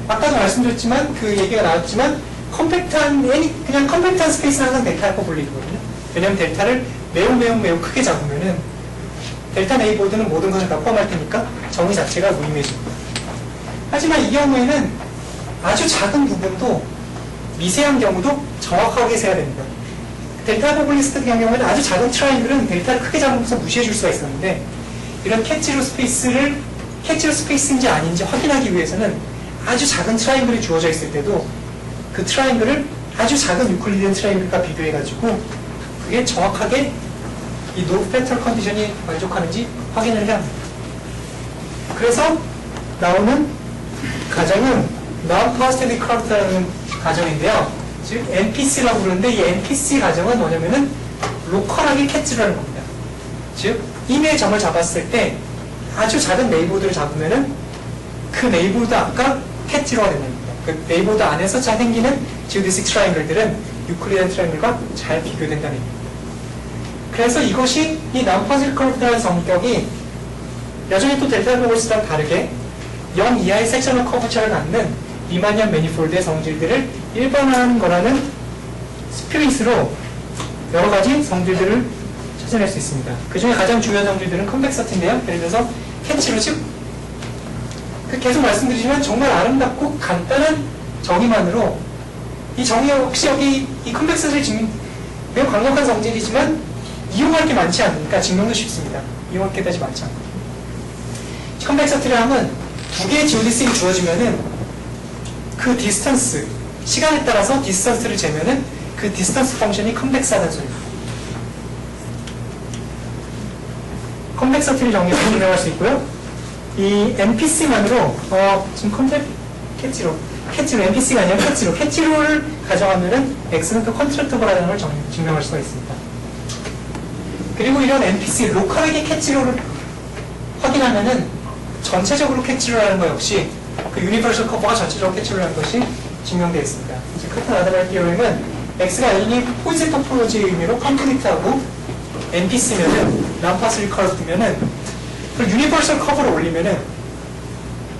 [SPEAKER 1] 아까도 말씀드렸지만 그 얘기가 나왔지만 그냥 컴팩트한 스페이스는 항상 델타 하이퍼볼릭이거든요. 왜냐하면 델타를 매우 크게 잡으면은 델타 네이버드는 모든 것을 다 포함할 테니까 정의 자체가 무의미해집니다. 하지만 이 경우에는 아주 작은 부분도 미세한 경우도 정확하게 세야 됩니다. 델타 하이퍼볼리스 같은 경우에는 아주 작은 트라이앵글은 델타를 크게 잡으면서 무시해 줄 수가 있었는데 이런 캣지로 스페이스인지 아닌지 확인하기 위해서는 아주 작은 트라이앵글이 주어져 있을 때도 그 트라이앵글을 아주 작은 유클리디언 트라이앵글과 비교해가지고 그게 정확하게 이 노브 패턴 컨디션이 만족하는지 확인을 해야 합니다. 그래서 나오는 가정은 Non-Positively Curved라는 가정인데요. 즉 NPC라고 부르는데 이 NPC 가정은 뭐냐면은 로컬하게 캣지라는 겁니다. 즉 임의의 점을 잡았을 때 아주 작은 네이버드를 잡으면은 그 네이버드 아까 캣지로가 됩니다. 그 네이버드 안에서 생기는 지오디식 트라이앵글들은 유클리디안 트라이앵글과 잘 비교된다는 얘기입니다. 그래서 이것이 이 Non-Positive Curved라는 성격이 여전히 또 델타 하이퍼볼리스랑 다르게 0 이하의 섹셔널 커브처를 갖는 리마니언 매니폴드의 성질들을 일반화하는 거라는 스피릿으로 여러 가지 성질들을 찾아낼 수 있습니다. 그 중에 가장 중요한 성질들은 컨벡서티인데요. 예를 들어서 캔치로 즉 계속 말씀드리지만 정말 아름답고 간단한 정의만으로 이 정의 혹시 여기 이 컨벡서티를 매우 강력한 성질이지만 이용할 게 많지 않으니까 증명도 쉽습니다. 이용할 게 다시 많지 않고 컨벡서티를 하면 두 개의 지오디스가 주어지면은 그 디스턴스, 시간에 따라서 디스턴스를 재면은 그 디스턴스 펑션이 컨벡스하다는 소리입니다. 컨벡서티를 증명할 수 있고요. 이 NPC만으로 지금 캣지로 NPC가 아니라 캣지로를 가정하면은 X는 또 컨트랙터블하다는 걸 증명할 수가 있습니다. 그리고 이런 NPC 로컬하게 캣지로를 확인하면은 전체적으로 캣지로라는 것 역시 그 유니버설 커버가 전체적으로 캣지로라는 것이 증명되어 있습니다. 이제 커튼 아드바이 티어링은 X가 N이 포이즈 토폴로지의 의미로 컴플리트하고 NPC면은 Non-Positive Curved면은 그 유니버설 커버를 올리면은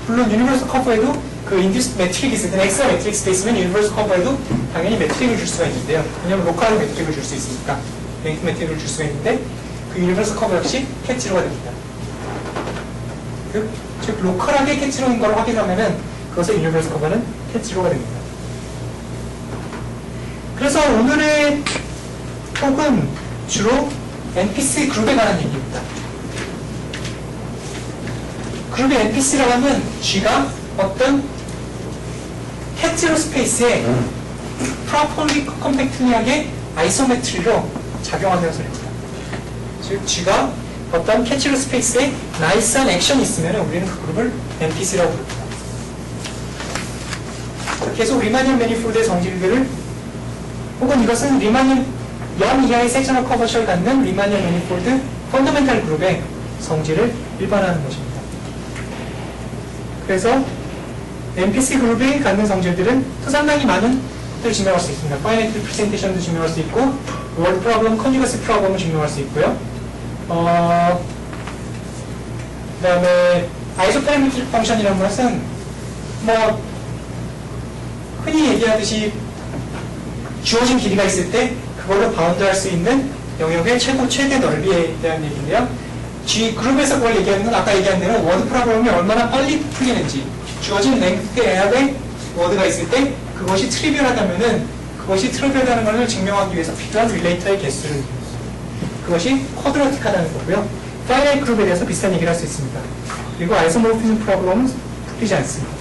[SPEAKER 1] 물론 유니버설 커버에도 그 인듀스 매트릭이 있을 때는 X가 매트릭 스페이스면 유니버설 커버에도 당연히 매트릭을 줄 수가 있는데요. 왜냐하면 로컬하게 매트릭을 줄 수 있으니까 매트릭을 줄 수가 있는데 그 유니버설 커버 역시 캣지로가 됩니다. 즉 로컬하게 캣지로인 걸 확인하면은 그것의 유니버설 커버는 캣지로가 됩니다. 그래서 오늘의 톡은 주로 NPC 그룹에 관한 얘기입니다. 그룹의 NPC라고 하면 G가 어떤 캣지로 스페이스에 프로퍼리 컴팩트리하게 아이소메트리로 작용한다는 소리입니다. 즉 G가 어떤 캣지로 스페이스에 나이스한 액션이 있으면 우리는 그 그룹을 NPC라고 부릅니다. 계속 리마니언 매니폴드의 성질들을 혹은 이것은 리마니언 0 이하의 섹셔널 커버처를 갖는 리마니언 매니폴드 펀더멘탈 그룹의 성질을 일반화하는 것입니다. 그래서 NPC 그룹이 갖는 성질들은 또 상당히 많은 것들을 증명할 수 있습니다. 파이나이트 프레젠테이션도 증명할 수 있고 월드 프로블럼, 컨주거시 프로블럼을 증명할 수 있고요. 그 다음에 아이소패라미틱 펑션이라는 것은 뭐 흔히 얘기하듯이 주어진 길이가 있을 때 그걸로 바운드할 수 있는 영역의 최대 넓이에 대한 얘기인데요. G 그룹에서 그걸 얘기하는 건 아까 얘기한 대로 워드 프로블럼이 얼마나 빨리 풀리는지 주어진 랭크의 애합의 워드가 있을 때 그것이 트리비얼하다면은 그것이 트리비얼하다는 것을 증명하기 위해서 필요한 릴레이터의 개수를 그것이 쿼드라틱하다는 거고요. 파이나이트 그룹에 대해서 비슷한 얘기를 할 수 있습니다. 그리고 아이소모피즘 프로블럼은 풀리지 않습니다.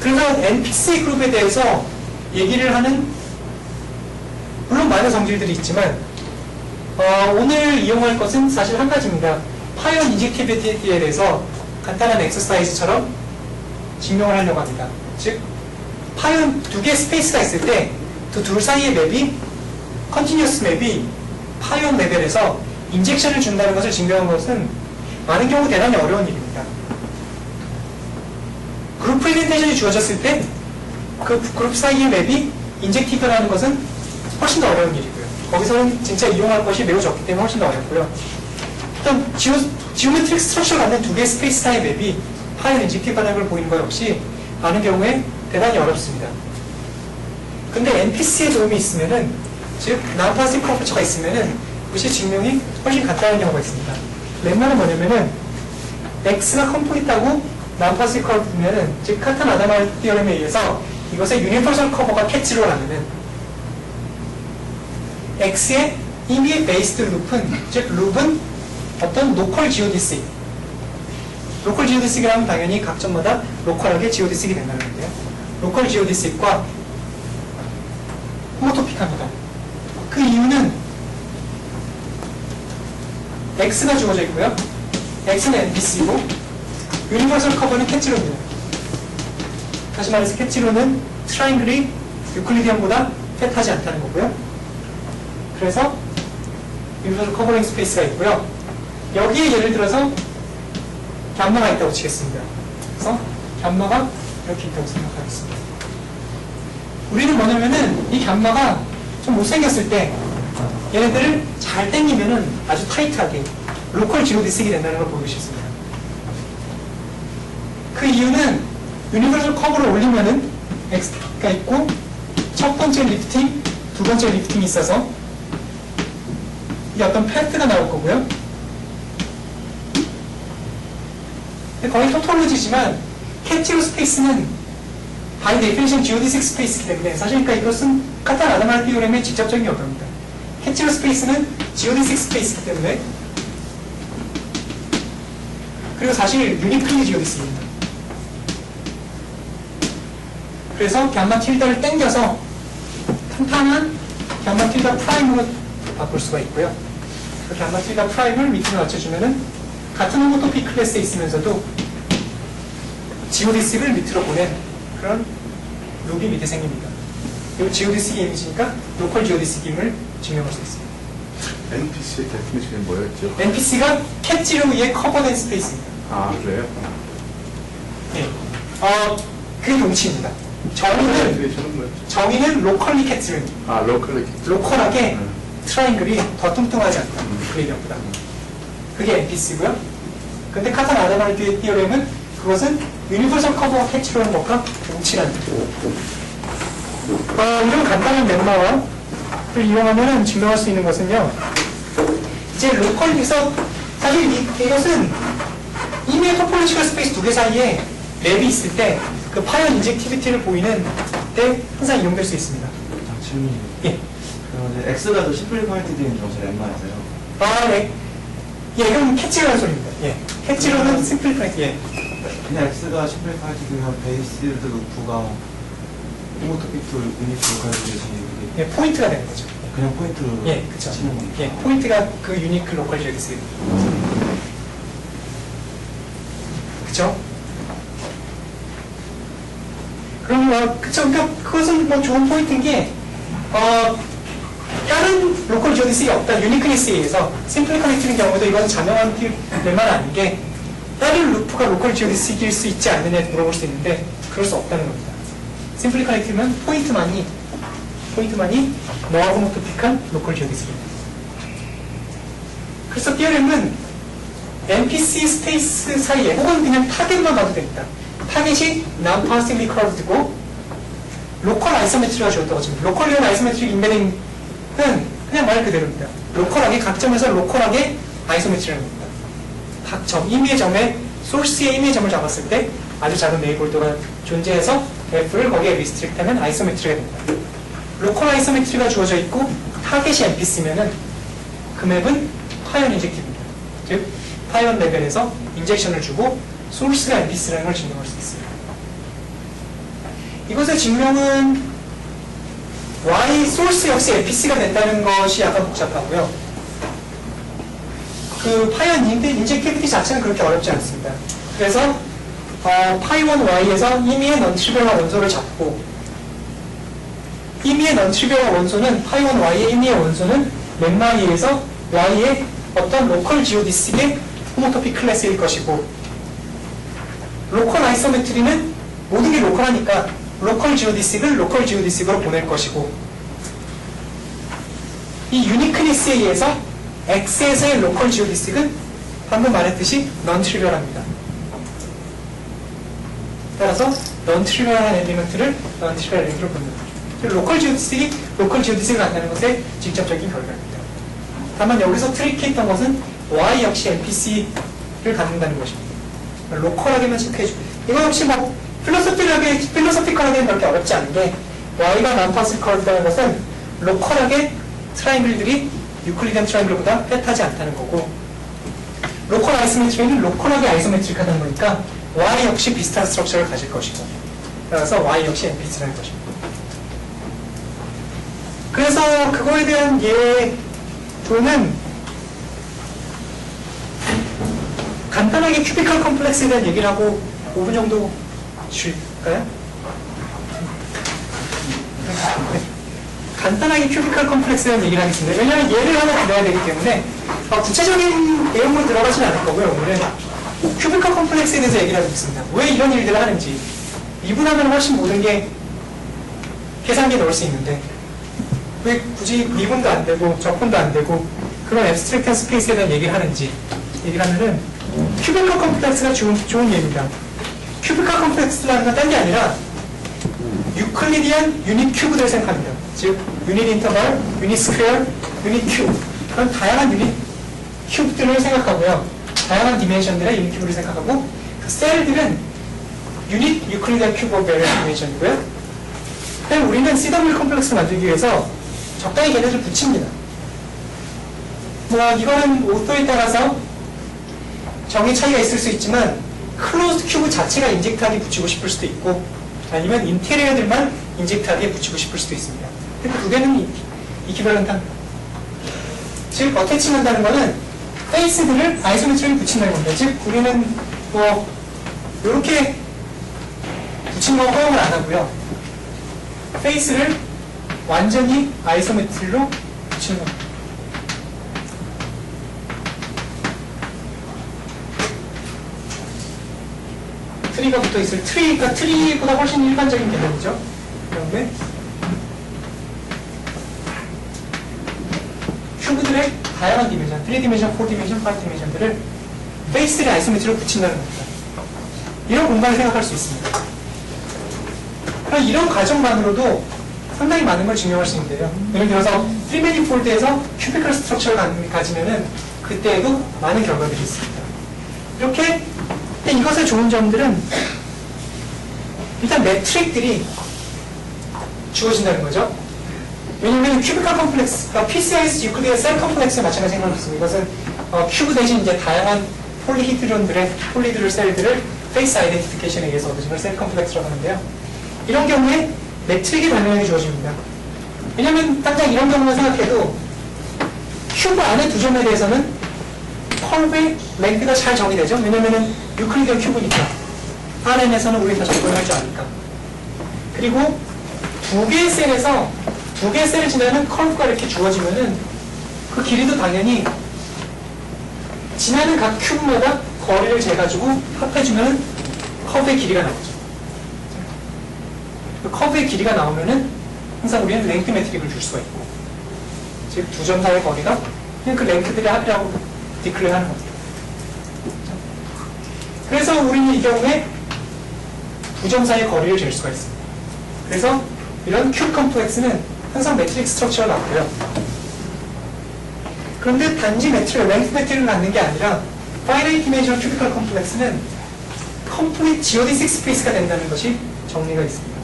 [SPEAKER 1] 그래서 NPC 그룹에 대해서 얘기를 하는 물론 많은 성질들이 있지만 오늘 이용할 것은 사실 한 가지입니다. 파이언 인젝티비티에 대해서 간단한 엑서사이즈처럼 증명을 하려고 합니다. 즉 파이언 두 개의 스페이스가 있을 때 그 둘 사이의 맵이 컨티뉴어스 맵이 파이언 레벨에서 인젝션을 준다는 것을 증명한 것은 많은 경우 대단히 어려운 일입니다. 그룹 프레젠테이션이 주어졌을 때 그 그룹 사이의 맵이 인젝티브라는 것은 훨씬 더 어려운 일이고요. 거기서는 진짜 이용할 것이 매우 적기 때문에 훨씬 더 어렵고요. 어떤 지오메트릭 스트럭처를 갖는 두 개의 스페이스 사이의 맵이 파이언 인젝티브라는 걸 보이는 것 역시 많은 경우에 대단히 어렵습니다. 근데 NPC의 도움이 있으면은, 즉, 난파시 프로퍼처가 있으면은, 그것이 증명이 훨씬 간단한 경우가 있습니다. lem마는 뭐냐면은, X가 컴플리트하고 난파시 커브면은, 즉, 카탄 아다마르 티어렘에 의해서 이것의 유니버설 커버가 캐치로 하면은, X의 이미의 베이스드 룹은, 즉, 룹은 어떤 로컬 지오디식. 로컬 지오디식이라면 당연히 각 점마다 로컬하게 지오디식이 된다는 건데요. 로컬 지오디식과 호모토픽합니다. 그 이유는 X가 주어져 있고요. X는 NPC고 유니버설 커버는 캐치로입니다. 다시 말해서 캐치로는 트라이앵글이 유클리디언보다 팻하지 않다는 거고요. 그래서 유니버설 커버링 스페이스가 있고요. 여기에 예를 들어서 감마가 있다고 치겠습니다. 그래서 감마가 이렇게 있다고 생각하겠습니다. 우리는 뭐냐면은 이 감마가 좀 못생겼을 때 얘네들을 잘 당기면은 아주 타이트하게 로컬 지오디식이 된다는 걸 보여주고 싶습니다. 그 이유는 유니버설 커버를 올리면은 X가 있고 첫 번째 리프팅, 두 번째 리프팅이 있어서 이 어떤 패트가 나올 거고요. 거의 토톨로지지만 캐치로 스페이스는 바이 데피니션 지오디식 스페이스이기 때문에 사실 그러니까 이것은 카탄 아다마르 티오렘의 직접적인 역할입니다. 캐치로 스페이스는 지오디식 스페이스이기 때문에 그리고 사실 유니클리 지오디식입니다. 그래서 감마 틸다를 땡겨서 탄탄한 감마 틸다 프라임으로 바꿀 수가 있고요. 그 감마 틸다 프라임을 밑으로 맞춰주면은 같은 호모토픽 클래스에 있으면서도 지오디식을 밑으로 보낸 그런 룹이 밑에 생깁니다. 이 지오디식 이미지니까 로컬 지오디식임을 증명할 수 있습니다.
[SPEAKER 2] NPC의 데피니션이 뭐였죠?
[SPEAKER 1] NPC가 캐치로 의해 커버된 스페이스입니다.
[SPEAKER 2] 아, 그래요?
[SPEAKER 1] 네. 그게 용치입니다. 정의는 로컬리 캐치를
[SPEAKER 2] 아, 로컬리
[SPEAKER 1] 로컬하게 트라이앵글이 더 뚱뚱하지 않다. 클리디언보다. 그게 NPC고요. 근데 카탄 아다마르 티어렘은 그것은 유니버설 커버 캐치로 하는 것과 동치라는 이런 간단한 lemma를 이용하면 증명할 수 있는 것은요. 이제 로컬에서 사실 이것은 이미의 토폴로지컬 스페이스 두 개 사이에 랩이 있을 때 그 파이언 인젝티비티를 보이는 때 항상 이용될 수 있습니다.
[SPEAKER 3] 질문이.
[SPEAKER 1] 예.
[SPEAKER 3] 그럼 이제 X가 더 심플리파이드 된 경우서 lemma에서요.
[SPEAKER 1] 네. 예, 이건 캐치라는 소리입니다. 예. 캐치로는 심플리파이드. 예.
[SPEAKER 3] 그냥 X가 심플리파이드 되면 베이스드 루프가 호모토픽 툴 유니트 로컬리지
[SPEAKER 1] 예, 포인트가 되는 거죠.
[SPEAKER 3] 그냥 포인트로
[SPEAKER 1] 예, 그쵸.
[SPEAKER 3] 치는 거니까.
[SPEAKER 1] 예, 포인트가 그 유니크 로컬 지오디스입니다. 그쵸? 그럼, 그쵸. 그러니까 그것은 뭐 좋은 포인트인 게, 다른 로컬 지오디스가 없다. 유니크니스에 의해서, 심플리 커넥트인 경우도 이건 자명한 lemma는 아닌 게, 다른 루프가 로컬 지오디스일 수 있지 않느냐 물어볼 수 있는데, 그럴 수 없다는 겁니다. 심플리 커넥트면 포인트만이 너와 호모토픽한 로컬 지오디스입니다. 그래서 티어렘은 NPC 스페이스 사이에 혹은 그냥 타겟만 봐도 됩니다. 타겟이 non-positively curved고 로컬 아이소메트리가 주었다고 합니다. 로컬리언 아이소메트릭 인베딩은 그냥 말 그대로입니다. 로컬하게 각점에서 로컬하게 아이소메트리라는 겁니다. 각 점, 임의의 점에 소스의 임의의 점을 잡았을 때 아주 작은 네이버홀더가 존재해서 F를 거기에 리스트릭트 하면 아이소메트리가 됩니다. 로컬 아이소메트리가 주어져 있고 타겟이 NPC면은 그 맵은 파이언 인젝티브입니다. 즉 파이언 레벨에서 인젝션을 주고 소스가 NPC라는 걸 증명할 수 있어요. 이것의 증명은 Y 소스 역시 NPC가 된다는 것이 약간 복잡하고요. 그 파이언 인젝티비티 자체는 그렇게 어렵지 않습니다. 그래서 파이1 Y에서 임의의 넌트리비얼 원소를 잡고 임의의 넌트리비얼 원소는 파이1 Y의 임의의 원소는 맵마이에서 Y의 어떤 로컬 지오디스틱의 호모토픽 클래스일 것이고 로컬 아이소메트리는 모든 게 로컬하니까 로컬 지오디스틱을 로컬 지오디스틱으로 보낼 것이고 이 유니크니스에 의해서 X에서의 로컬 지오디스틱은 방금 말했듯이 넌트리비얼합니다. 따라서 넌트리비얼한 엘리먼트를 넌트리비얼 엘리먼트로 보는 거죠. 로컬 지오디스틱이 로컬 지오디스틱을 갖다는 것의 직접적인 결과입니다. 다만 여기서 트리키했던 것은 Y 역시 NPC를 갖는다는 것입니다. 로컬하게만 체크해주고 이거 역시 뭐 필로소피컬하게는 그렇게 어렵지 않은 게 Y가 난파스컬이라는 것은 로컬하게 트라이앵글들이 유클리디안 트라이앵글보다 패하지 않다는 거고 로컬 아이소메트리는 로컬하게 아이소메트릭하다는 거니까 Y 역시 비슷한 스트럭처를 가질 것이고 따라서 Y 역시 NPC라는 것입니다. 그래서 그거에 대한 예조는 간단하게 큐비컬 컴플렉스에 대한 얘기를 하고 5분 정도 쉴까요? 간단하게 큐비컬 컴플렉스에 대한 얘기를 하겠습니다. 왜냐하면 예를 하나 들어야 되기 때문에 구체적인 내용으로 들어가진 않을 거고요. 오늘은 큐비컬 컴플렉스에 대해서 얘기를 하겠습니다. 왜 이런 일들을 하는지 미분하면 훨씬 모든 게 계산기에 넣을 수 있는데 왜 굳이 미분도 안 되고 적분도 안 되고 그런 앱스트랙트한 스페이스에 대한 얘기를 하는지 얘기를 하면은 큐비컬 컴플렉스가 좋은 예입니다. 큐비컬 컴플렉스라는 건 딴 게 아니라 유클리디안 유닛 큐브들을 생각합니다. 즉 유닛 인터벌, 유닛 스퀘어, 유닛 큐브 그런 다양한 유닛 큐브들을 생각하고요. 다양한 디멘션들의 유닛 큐브를 생각하고 그 셀들은 유닛 유클리디안 큐브 오브 베리어스 디멘션이고요. 그다음에 우리는 CW 컴플렉스를 만들기 위해서 적당히 걔네들을 붙입니다. 뭐 이거는 오토에 따라서 정의 차이가 있을 수 있지만 클로즈드 큐브 자체가 인젝트하게 붙이고 싶을 수도 있고 아니면 인테리어들만 인젝트하게 붙이고 싶을 수도 있습니다. 근데 두 개는 이퀴벌런트합니다. 즉 어태칭한다는 거는 페이스들을 아이소메트리에 붙인다는 겁니다. 즉 우리는 뭐 이렇게 붙인 거 허용을 안 하고요. 페이스를 완전히 아이소메트리로 붙이는 겁니다. 트리가 붙어있을 트리가 트리보다 훨씬 일반적인 개념이죠. 그런데 큐브들의 다양한 디멘션, 3디멘션, 4디멘션, 5디멘션들을 페이스들의 아이소메트리로 붙인다는 겁니다. 이런 공간을 생각할 수 있습니다. 그럼 이런 과정만으로도 상당히 많은 걸 증명할 수 있는데요. 예를 들어서 3매니폴드에서 큐비컬 스트럭처를 가지면은 그때에도 많은 결과들이 있습니다. 이렇게 근데 이것의 좋은 점들은 일단 매트릭들이 주어진다는 거죠. 왜냐면 큐비컬 컴플렉스가 PCIS 유클리드 셀 컴플렉스에 마찬가지 생각을 했습니다. 이것은 큐브 대신 이제 다양한 폴리드를 셀들을 페이스 아이덴티피케이션에 의해서 얻어지는 셀 컴플렉스라고 하는데요. 이런 경우에 매트릭이 단면하게 주어집니다. 왜냐면 당장 이런 경우만 생각해도 큐브 안에 두 점에 대해서는 컬브의 랭크가 잘 정의되죠. 왜냐면은 유클리디언 큐브니까 RN에서는 우리 다 접근할 줄 아니까. 그리고 두 개의 셀에서 두 개의 셀을 지나는 컬브가 이렇게 주어지면은 그 길이도 당연히 지나는 각 큐브마다 거리를 재가지고 합해주면 커브의 길이가 나오죠. 그 커브의 길이가 나오면은 항상 우리는 랭크 매트릭을 줄 수가 있고, 즉 두 점 사이의 거리가 그냥 그 랭크들의 합이라고 디클레어하는 겁니다. 그래서 우리는 이 경우에 두 점 사이의 거리를 잴 수가 있습니다. 그래서 이런 큐브 컴플렉스는 항상 매트릭 스트럭처가 나오고요. 그런데 단지 랭크 매트릭을 갖는 게 아니라 파이나이트 디멘셔널 큐비컬 컴플렉스는 컴플릿 지오디식 스페이스가 된다는 것이 정리가 있습니다.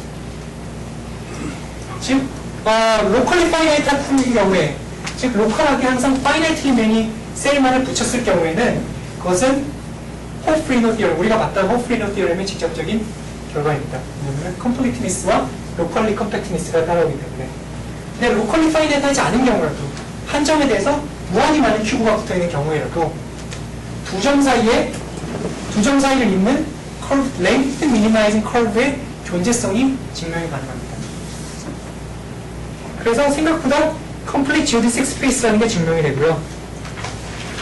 [SPEAKER 1] 즉 로컬리 파이나이트한 경우에, 즉 로컬하게 항상 파이나이트리 매니 셀만을 붙였을 경우에는 그것은 호프리노 디어럼, 우리가 봤던 호프리노 디어럼의 직접적인 결과입니다. 왜냐하면 컴플리트니스와 로컬리 컴팩트니스가 따라오기 때문에. 근데 로컬리 파이나이트하지 않은 경우라도, 한 점에 대해서 무한히 많은 큐브가 붙어있는 경우에라도 두 점 사이를 잇는 커브, 렌트 미니마이징 커브의 존재성이 증명이 가능합니다. 그래서 생각보다 complete geodesic space라는 게 증명이 되고요.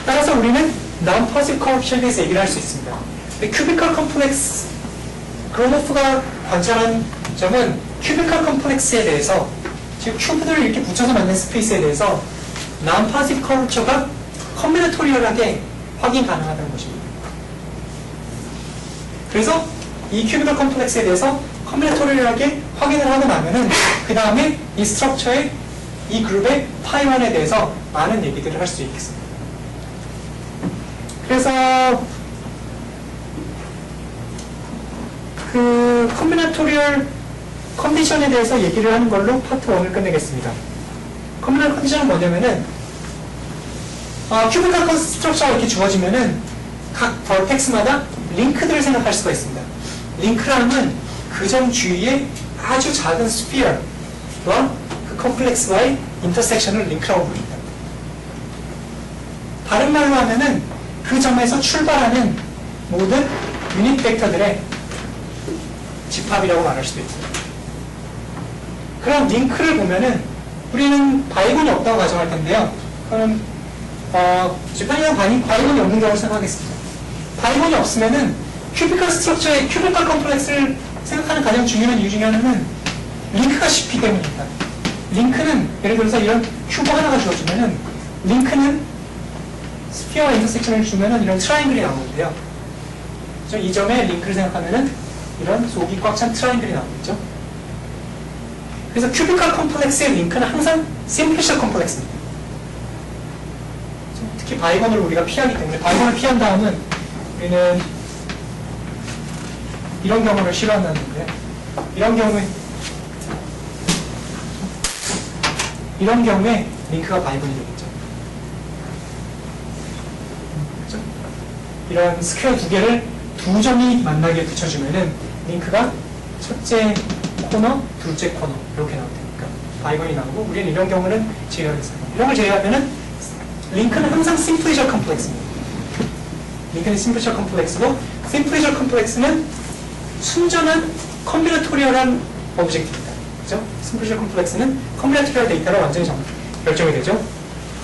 [SPEAKER 1] 따라서 우리는 non-positive corruption에 대해서 얘기를 할 수 있습니다. 근데 cubical complex, 그로모프가 관찰한 점은 cubical complex에 대해서, 즉 큐브들을 이렇게 붙여서 만든 스페이스에 대해서 non-positive curvature가 컴비네토리얼하게 확인 가능하다는 것입니다. 그래서 이 cubical complex에 대해서 컴비네토리얼하게 확인을 하고 나면은 그 다음에 이 스트럭처의 이 그룹의 파이원에 대해서 많은 얘기들을 할 수 있겠습니다. 그래서 그 컴비네토리얼 컨디션에 대해서 얘기를 하는 걸로 파트 1을 끝내겠습니다. 컴비네토리얼 컨디션은 뭐냐면은 큐비컬 스트럭처가 이렇게 주어지면은 각 버텍스마다 링크들을 생각할 수가 있습니다. 링크라는 그 점 주위에 아주 작은 스피어와 그 컴플렉스와의 인터섹션을 링크라고 부릅니다. 다른 말로 하면은 그 점에서 출발하는 모든 유닛 벡터들의 집합이라고 말할 수도 있습니다. 그럼 링크를 보면은 우리는 바이곤이 없다고 가정할 텐데요. 그럼 집합이랑 바이곤이 없는 경우를 생각하겠습니다. 바이곤이 없으면은 큐비컬 스트럭처의 큐비컬 컴플렉스를 생각하는 가장 중요한 이유 중에 하나는 링크가 쉽기 때문입니다. 링크는 예를 들어서 이런 큐브 하나가 주어지면은 링크는 스피어와 인터섹션을 주면은 이런 트라이앵글이 나오는데요. 그래서 이 점에 링크를 생각하면은 이런 속이 꽉 찬 트라이앵글이 나오겠죠. 그래서 큐비컬 컴플렉스의 링크는 항상 심플리셜 컴플렉스입니다. 특히 바이건을 우리가 피하기 때문에, 바이건을 피한 다음은 우리는 이런 경우를 싫어한다는데, 이런 경우에 링크가 바이건이 되겠죠. 그렇죠? 이런 스퀘어 두 개를 두 점이 만나게 붙여주면은 링크가 첫째 코너, 둘째 코너 이렇게 나올 테니까 바이건이 나오고, 우리는 이런 경우는 제외하겠습니다. 이런 걸 제외하면은 링크는 항상 심플리셜 컴플렉스입니다. 링크는 심플리셜 컴플렉스고, 심플리셜 컴플렉스는 순전한 컴비네토리얼한 오브젝트입니다. 그죠? 심플리셜 컴플렉스는 컴비네토리얼 데이터로 완전히 결정이 되죠.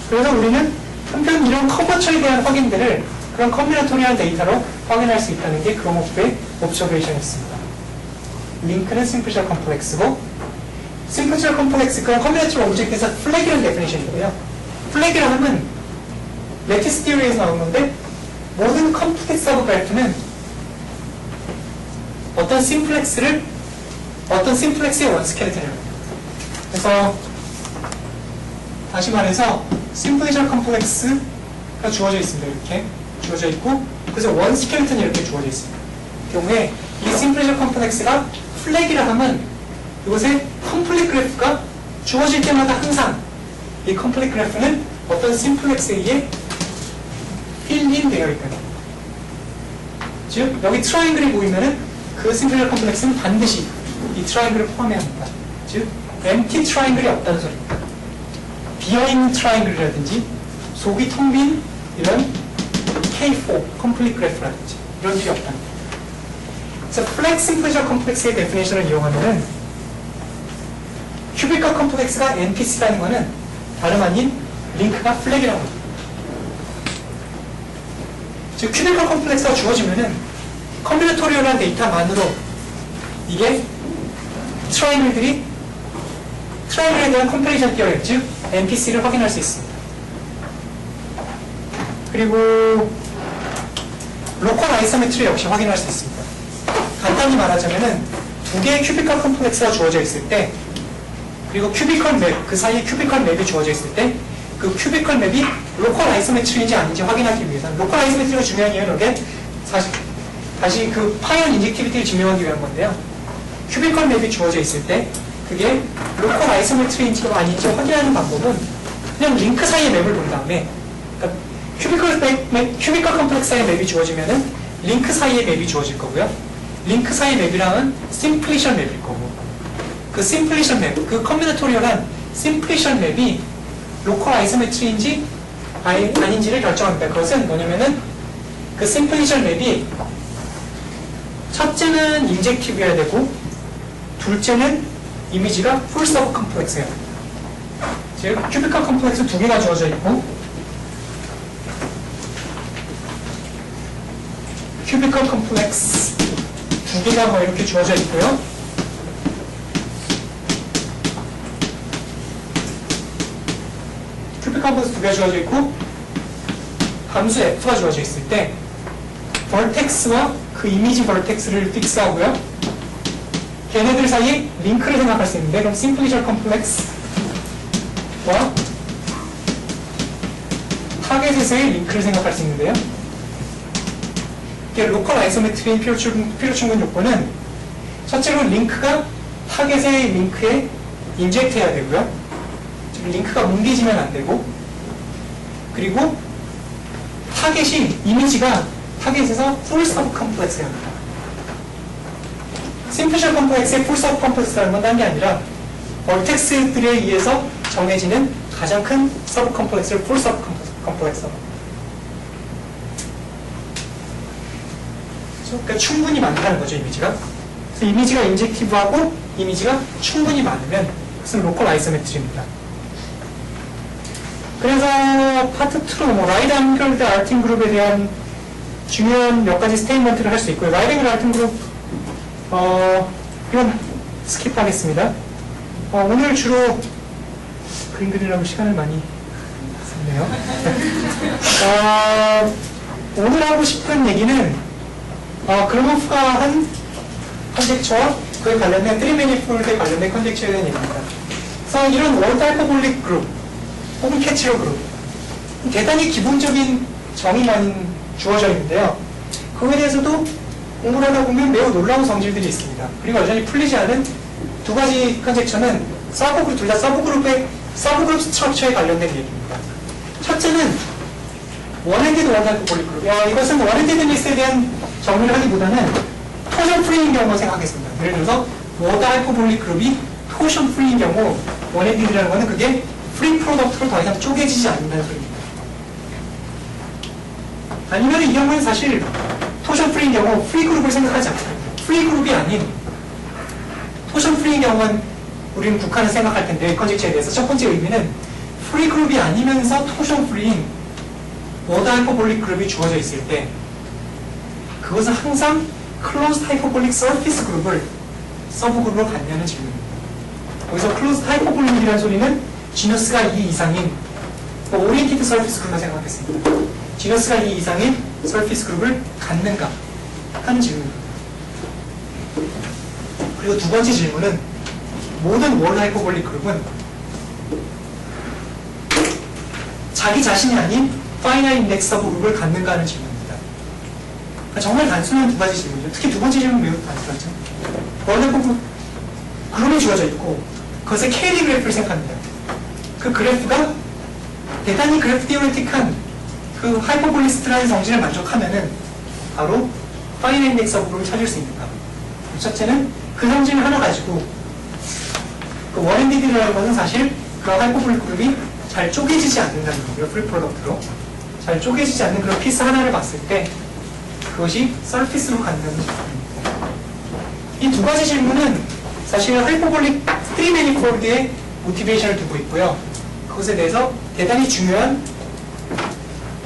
[SPEAKER 1] 그래서 우리는 한편 이런 커버처에 대한 확인들을 그런 컴비네토리얼 데이터로 확인할 수 있다는 게 그로모프의 옵저베이션이었습니다. 링크는 심플리셜 컴플렉스고, 심플리셜 컴플렉스, 그런 컴비네토리얼 오브젝트에서 플래그라는 데피니션이고요. 플래그라 하면 레티스 티어리에서 나온 건데, 모든 컴플렉스 오브 그래프는 어떤 심플렉스의 원스켈레톤이라고 합니다. 그래서 다시 말해서 심플리셜 컴플렉스가 주어져 있습니다. 이렇게 주어져 있고, 그래서 원스켈레톤이 이렇게 주어져 있습니다. 경우에 이 심플리셜 컴플렉스가 플래그라 하면 이곳에 컴플릿 그래프가 주어질 때마다 항상 이 컴플릿 그래프는 어떤 심플렉스에 의해 필링 되어 있거든요. 즉 여기 트라이앵글이 보이면은 그 심플리셜 컴플렉스는 반드시 이 트라이앵글을 포함해야 합니다. 즉 empty 트라이앵글이 없다는 소리입니다. 비어있는 트라이앵글이라든지 속이 텅 빈 이런 K4 컴플릿 그래프라든지 이런 일이 없다는 거예요. 그래서 플렉 심플리셜 컴플렉스의 데피니션을 이용하면은 큐비컬 컴플렉스가 NPC라는 거는 다름 아닌 링크가 플렉이라고 합니다. 즉 큐비컬 컴플렉스가 주어지면은 컴비네토리얼한 데이터만으로 이게 트라이앵글에 대한 컴패리션 티어리, 즉 NPC를 확인할 수 있습니다. 그리고 로컬 아이소메트리 역시 확인할 수 있습니다. 간단히 말하자면은 두 개의 큐비컬 컴플렉스가 주어져 있을 때, 그리고 큐비컬 맵, 그 사이에 큐비컬 맵이 주어져 있을 때, 그 큐비컬 맵이 로컬 아이소메트리인지 아닌지 확인하기 위해서는, 로컬 아이소메트리가 중요한 이유는 이게 다시 그 파이언 인젝티비티를 증명하기 위한 건데요. 큐비컬 맵이 주어져 있을 때 그게 로컬 아이소메트리인지가 아닌지 확인하는 방법은 그냥 링크 사이의 맵을 본 다음에, 그러니까 큐비컬 컴플렉스 사이의 맵이 주어지면은 링크 사이의 맵이 주어질 거고요. 링크 사이의 맵이랑은 심플리션 맵일 거고, 그 심플리션 맵, 그 커뮤니토리얼한 심플리션 맵이 로컬 아이소메트리인지 아닌지를 결정합니다. 그것은 뭐냐면은 그 심플리션 맵이 첫째는 인젝티브여야 되고 둘째는 이미지가 풀 서브 컴플렉스예요. 즉 큐비컬 컴플렉스 두 개가 주어져 있고 큐비컬 컴플렉스 두 개가 뭐 이렇게 주어져 있고요. 큐비컬 컴플렉스 두 개가 주어져 있고 함수 F가 주어져 있을 때 벌텍스와 그 이미지 벌텍스를 픽스하고요. 걔네들 사이에 링크를 생각할 수 있는데, 그럼 심플리션 컴플렉스와 타겟에서의 링크를 생각할 수 있는데요. 이게 로컬 아이소메트리인 필요 충분 요건은 첫째로 링크가 타겟의 링크에 인젝트 해야 되고요. 즉 링크가 뭉개지면 안 되고, 그리고 타겟이 이미지가 타겟에서 풀 서브 컴플렉스가 합니다. 심플리션 컴플렉스의 풀 서브 컴플렉스라는 건 다른 게 아니라 벌텍스들에 의해서 정해지는 가장 큰 서브 컴플렉스를 풀 서브 컴플렉스. 그러니까 충분히 많다는 거죠, 이미지가. 그래서 이미지가 인젝티브하고 이미지가 충분히 많으면 그것은 로컬 아이소메트리입니다. 그래서 파트 2로 뭐 라이드 안필드 알팅 그룹에 대한 중요한 몇 가지 스테이트먼트를 할 수 있고요. 라이딩 알팅 그룹 이건 스킵하겠습니다. 오늘 주로 그림 그리려고 시간을 많이 썼네요. 오늘 하고 싶은 얘기는 그루노프가 한 컨젝처와 그에 관련된 트리매니폴드에 관련된 컨젝처에 대한 얘기입니다. 그래서 이런 월드 하이퍼볼릭 그룹 혹은 캐치러 그룹 대단히 기본적인 정의만 주어져 있는데요. 그거에 대해서도 공부를 하다 보면 매우 놀라운 성질들이 있습니다. 그리고 여전히 풀리지 않은 두 가지 컨젝처는 둘 다 서브그룹 스트럭처에 관련된 얘기입니다. 첫째는 원핸디드 월드 하이퍼볼릭 그룹. 이것은 원핸디드 리스에 대한 정의를 하기보다는 토션 프리인 경우 생각하겠습니다. 예를 들어서 월드 하이퍼볼릭 그룹이 토션 프리인 경우 원핸디드라는 것은 그게 프리 프로덕트로 더 이상 쪼개지지 않는다는 소리입니다. 아니면 이 경우는 사실 토션 프리인 경우 프리 그룹을 생각하지 않습니다. 프리 그룹이 아닌 토션 프리인 경우는 우리는 국한을 생각할 텐데 컨젝처에 대해서 첫 번째 의미는 프리 그룹이 아니면서 토션 프리인 워드 하이퍼볼릭 그룹이 주어져 있을 때 그것은 항상 클로즈드 하이퍼볼릭 서피스 그룹을 서브 그룹으로 갖냐는 질문입니다. 여기서 클로즈드 하이퍼볼릭이라는 소리는 지너스가 2 이상인 오리엔티드 서피스 그룹을 생각했습니다. 지너스가 2 이상인 서피스 그룹을 갖는가 하는 질문입니다. 그리고 두 번째 질문은 모든 월 하이퍼볼릭 그룹은 자기 자신이 아닌 파이나이트 인덱스 서브 그룹을 갖는가 하는 질문입니다. 그러니까 정말 단순한 두 가지 질문이죠. 특히 두 번째 질문은 매우 단순하죠. 월 하이퍼볼릭 그룹이 주어져 있고 그것의 K리 그래프를 생각합니다. 그 그래프가 대단히 그래프 티오레틱한 그 하이퍼볼리스트라는 성질을 만족하면은 바로 파이나이트 인덱스 서브 그룹을 찾을 수 있는가. 첫째는 그 성질을 하나 가지고 그 원핸디드라는 것은 사실 그런 하이퍼볼릭 그룹이 잘 쪼개지지 않는다는 거고요. 프리 프로덕트로 잘 쪼개지지 않는 그런 피스 하나를 봤을 때 그것이 서피스로 간다는 질문입니다. 이 두 가지 질문은 사실 하이퍼볼릭 트리 매니폴드의 모티베이션을 두고 있고요. 그것에 대해서 대단히 중요한,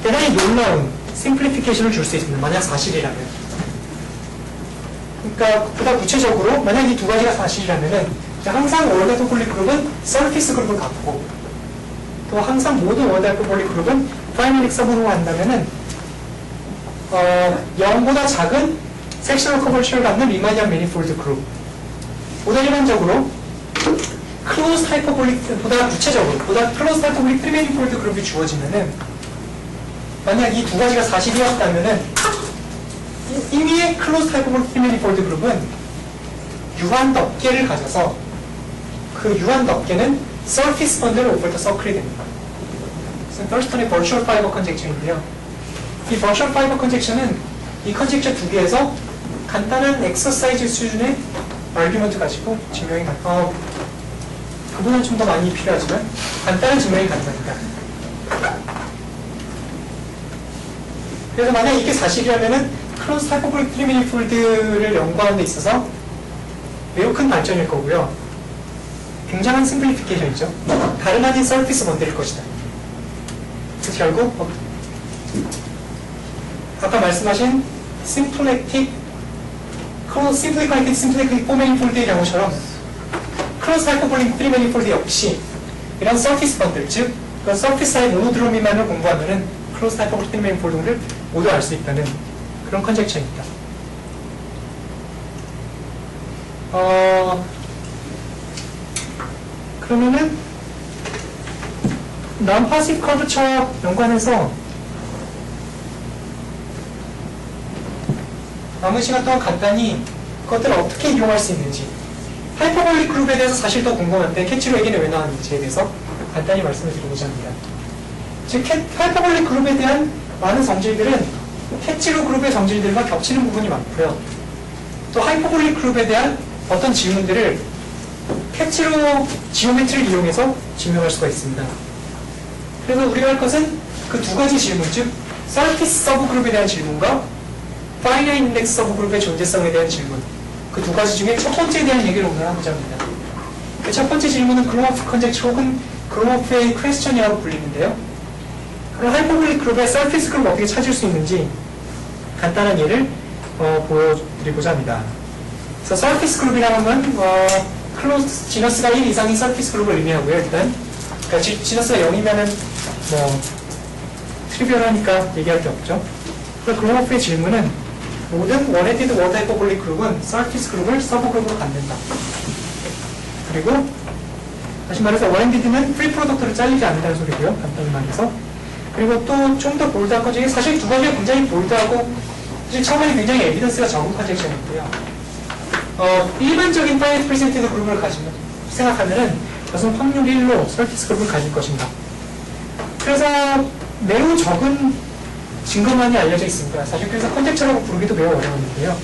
[SPEAKER 1] 대단히 놀라운 심플리피케이션을 줄 수 있습니다. 만약 사실이라면. 그러니까 보다 구체적으로 만약 이 두 가지가 사실이라면은 항상 월드 하이퍼볼릭 그룹은 서피스 그룹을 갖고 또 항상 모든 월드 하이퍼볼릭 그룹은 파이널릭 서브로 한다면은 0보다 작은 섹셔널 커버처를 갖는 리마니안 매니폴드 그룹 보다 일반적으로 클로즈 하이퍼볼릭 보다 구체적으로 보다 클로즈 하이퍼볼릭 트리 매니폴드 그룹이 주어지면은 만약 이 두 가지가 사실이었다면은 이미의 클로즈 하이퍼볼릭 트리 매니폴드 그룹은 유한 덮개를 가져서 그 유한 덮개는 surface bundle over the circle이 됩니다. 그래서 덜스턴의 virtual fiber conjecture인데요. 이 virtual fiber conjecture는 이 컨젝처 두 개에서 간단한 엑서사이즈 수준의 아규먼트 가지고 증명이 가능합니다. 그보다는 좀 더 많이 필요하지만 간단한 증명이 가능합니다. 그래서 만약 이게 사실이라면은 클로즈 하이퍼볼릭 트리미니폴드를 연구하는 데 있어서 매우 큰 발전일 거고요. 굉장한 심플리피케이션이죠. 다른 아닌 서피스 번들일 것이다. 그래서 결국 아까 말씀하신 심플렉틱 포메니폴드의 경우처럼 클로즈 하이퍼볼릭 트리미니폴드 역시 이런 서피스 번들, 즉 그 서피스의 모노드로미만을 공부하면은 클로즈 하이퍼볼릭 트리미니폴드를 모두 알 수 있다는 그런 컨젝처입니다. 그러면은 non-passive curvature 연관해서 남은 시간 동안 간단히 그것들을 어떻게 이용할 수 있는지, 하이퍼볼릭 그룹에 대해서 사실 더 궁금한데 캐치로 얘기는 왜 나왔는지에 대해서 간단히 말씀을 드리고자 합니다. 즉 하이퍼볼릭 그룹에 대한 많은 성질들은 캐치로 그룹의 성질들과 겹치는 부분이 많고요. 또 하이퍼볼릭 그룹에 대한 어떤 질문들을 캐치로 지오메트리를 이용해서 증명할 수가 있습니다. 그래서 우리가 할 것은 그 두 가지 질문, 즉 서피스 서브그룹에 대한 질문과 파이나이트 인덱스 서브그룹의 존재성에 대한 질문, 그 두 가지 중에 첫 번째에 대한 얘기를 오늘 하고자 합니다. 그 첫 번째 질문은 그로모프 컨젝처 혹은 그로모프의 퀘스천이라고 불리는데요. 그럼 하이퍼볼릭 그룹의 서피스 그룹을 어떻게 찾을 수 있는지 간단한 예를 보여드리고자 합니다. 그래서 서피스 그룹이라는 건 클로즈 지너스가 1 이상인 서피스 그룹을 의미하고요. 일단 그러니까 지너스가 0이면은 뭐 트리비얼하니까 얘기할 게 없죠. 그래서 그로모프의 질문은 모든 원헤디드 워드 하이퍼볼릭 그룹은 서피스 그룹을 서브 그룹으로 갖는다. 그리고 다시 말해서 원헤디드는 프리 프로덕트를 잘리지 않는다는 소리고요. 간단히 말해서. 그리고 또 좀 더 볼드한 컨젝션, 사실 두 가지가 굉장히 볼드하고 사실 처음에는 굉장히 에비던스가 적은 컨젝션이고요. 일반적인 파이널 프레젠티드 그룹을 가지면 생각하면은 그것은 확률 1로 서피스 그룹을 가질 것인가. 그래서 매우 적은 증거만이 알려져 있습니다. 사실 그래서 컨젝처라고 부르기도 매우 어려웠는데요.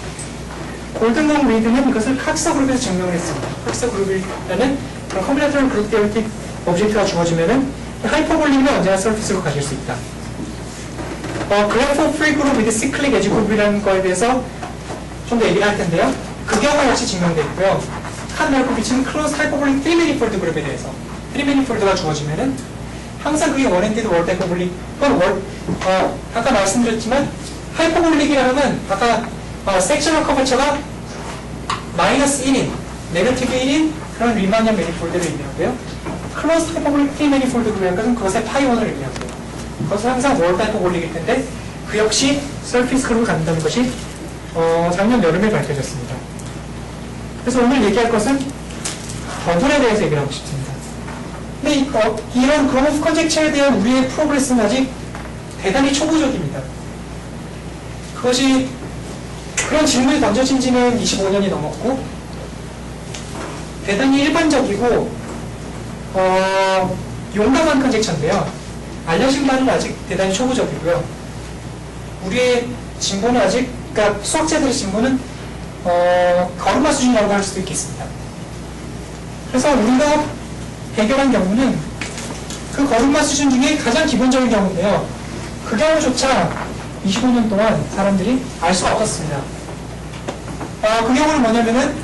[SPEAKER 1] 골든몽 리드는 이것을 칵서 그룹에서 증명을 했습니다. 칵서 그룹이라는 그런 컴비네이터럴 그룹 데오틱 오브젝트가 주어지면은 하이퍼볼릭은 언제나 서피스로 가질 수 있다. 그래프 프리 그룹 위드 시클릭 에지 그룹이라는 거에 대해서 좀 더 얘기를 할 텐데요. 그 경우 역시 증명되어 있고요. 칸 말코비치는 클로즈 하이퍼볼릭 3매니폴드 그룹에 대해서 3매니폴드가 주어지면은 항상 그게 원핸디드 월드 하이퍼볼릭, 아까 말씀드렸지만 하이퍼볼릭이라는 건 아까 섹셔널 커버처가 마이너스 1인, 네거티브 1인 그런 리마니언 매니폴드를 의미하고요. 클로즈 하이퍼볼릭 3매니폴드 그룹이라는 것은 그것의 파이원을 의미하고요. 그것은 항상 월드 하이퍼볼릭일 텐데 그 역시 서피스 그룹을 갖는다는 것이 작년 여름에 밝혀졌습니다. 그래서 오늘 얘기할 것은 버블에 대해서 얘기를 하고 싶습니다. 근데 이런 그로모프 컨젝처에 대한 우리의 프로그레스는 아직 대단히 초보적입니다. 그것이 그런 질문이 던져진 지는 25년이 넘었고 대단히 일반적이고 용감한 컨젝처인데요. 알려진 바는 아직 대단히 초보적이고요. 우리의 진보는 아직, 그러니까 수학자들의 진보는 걸음마 수준이라고 할 수도 있겠습니다. 그래서 우리가 해결한 경우는 그 걸음마 수준 중에 가장 기본적인 경우인데요. 그 경우조차 25년 동안 사람들이 알 수가 없었습니다. 그 경우는 뭐냐면은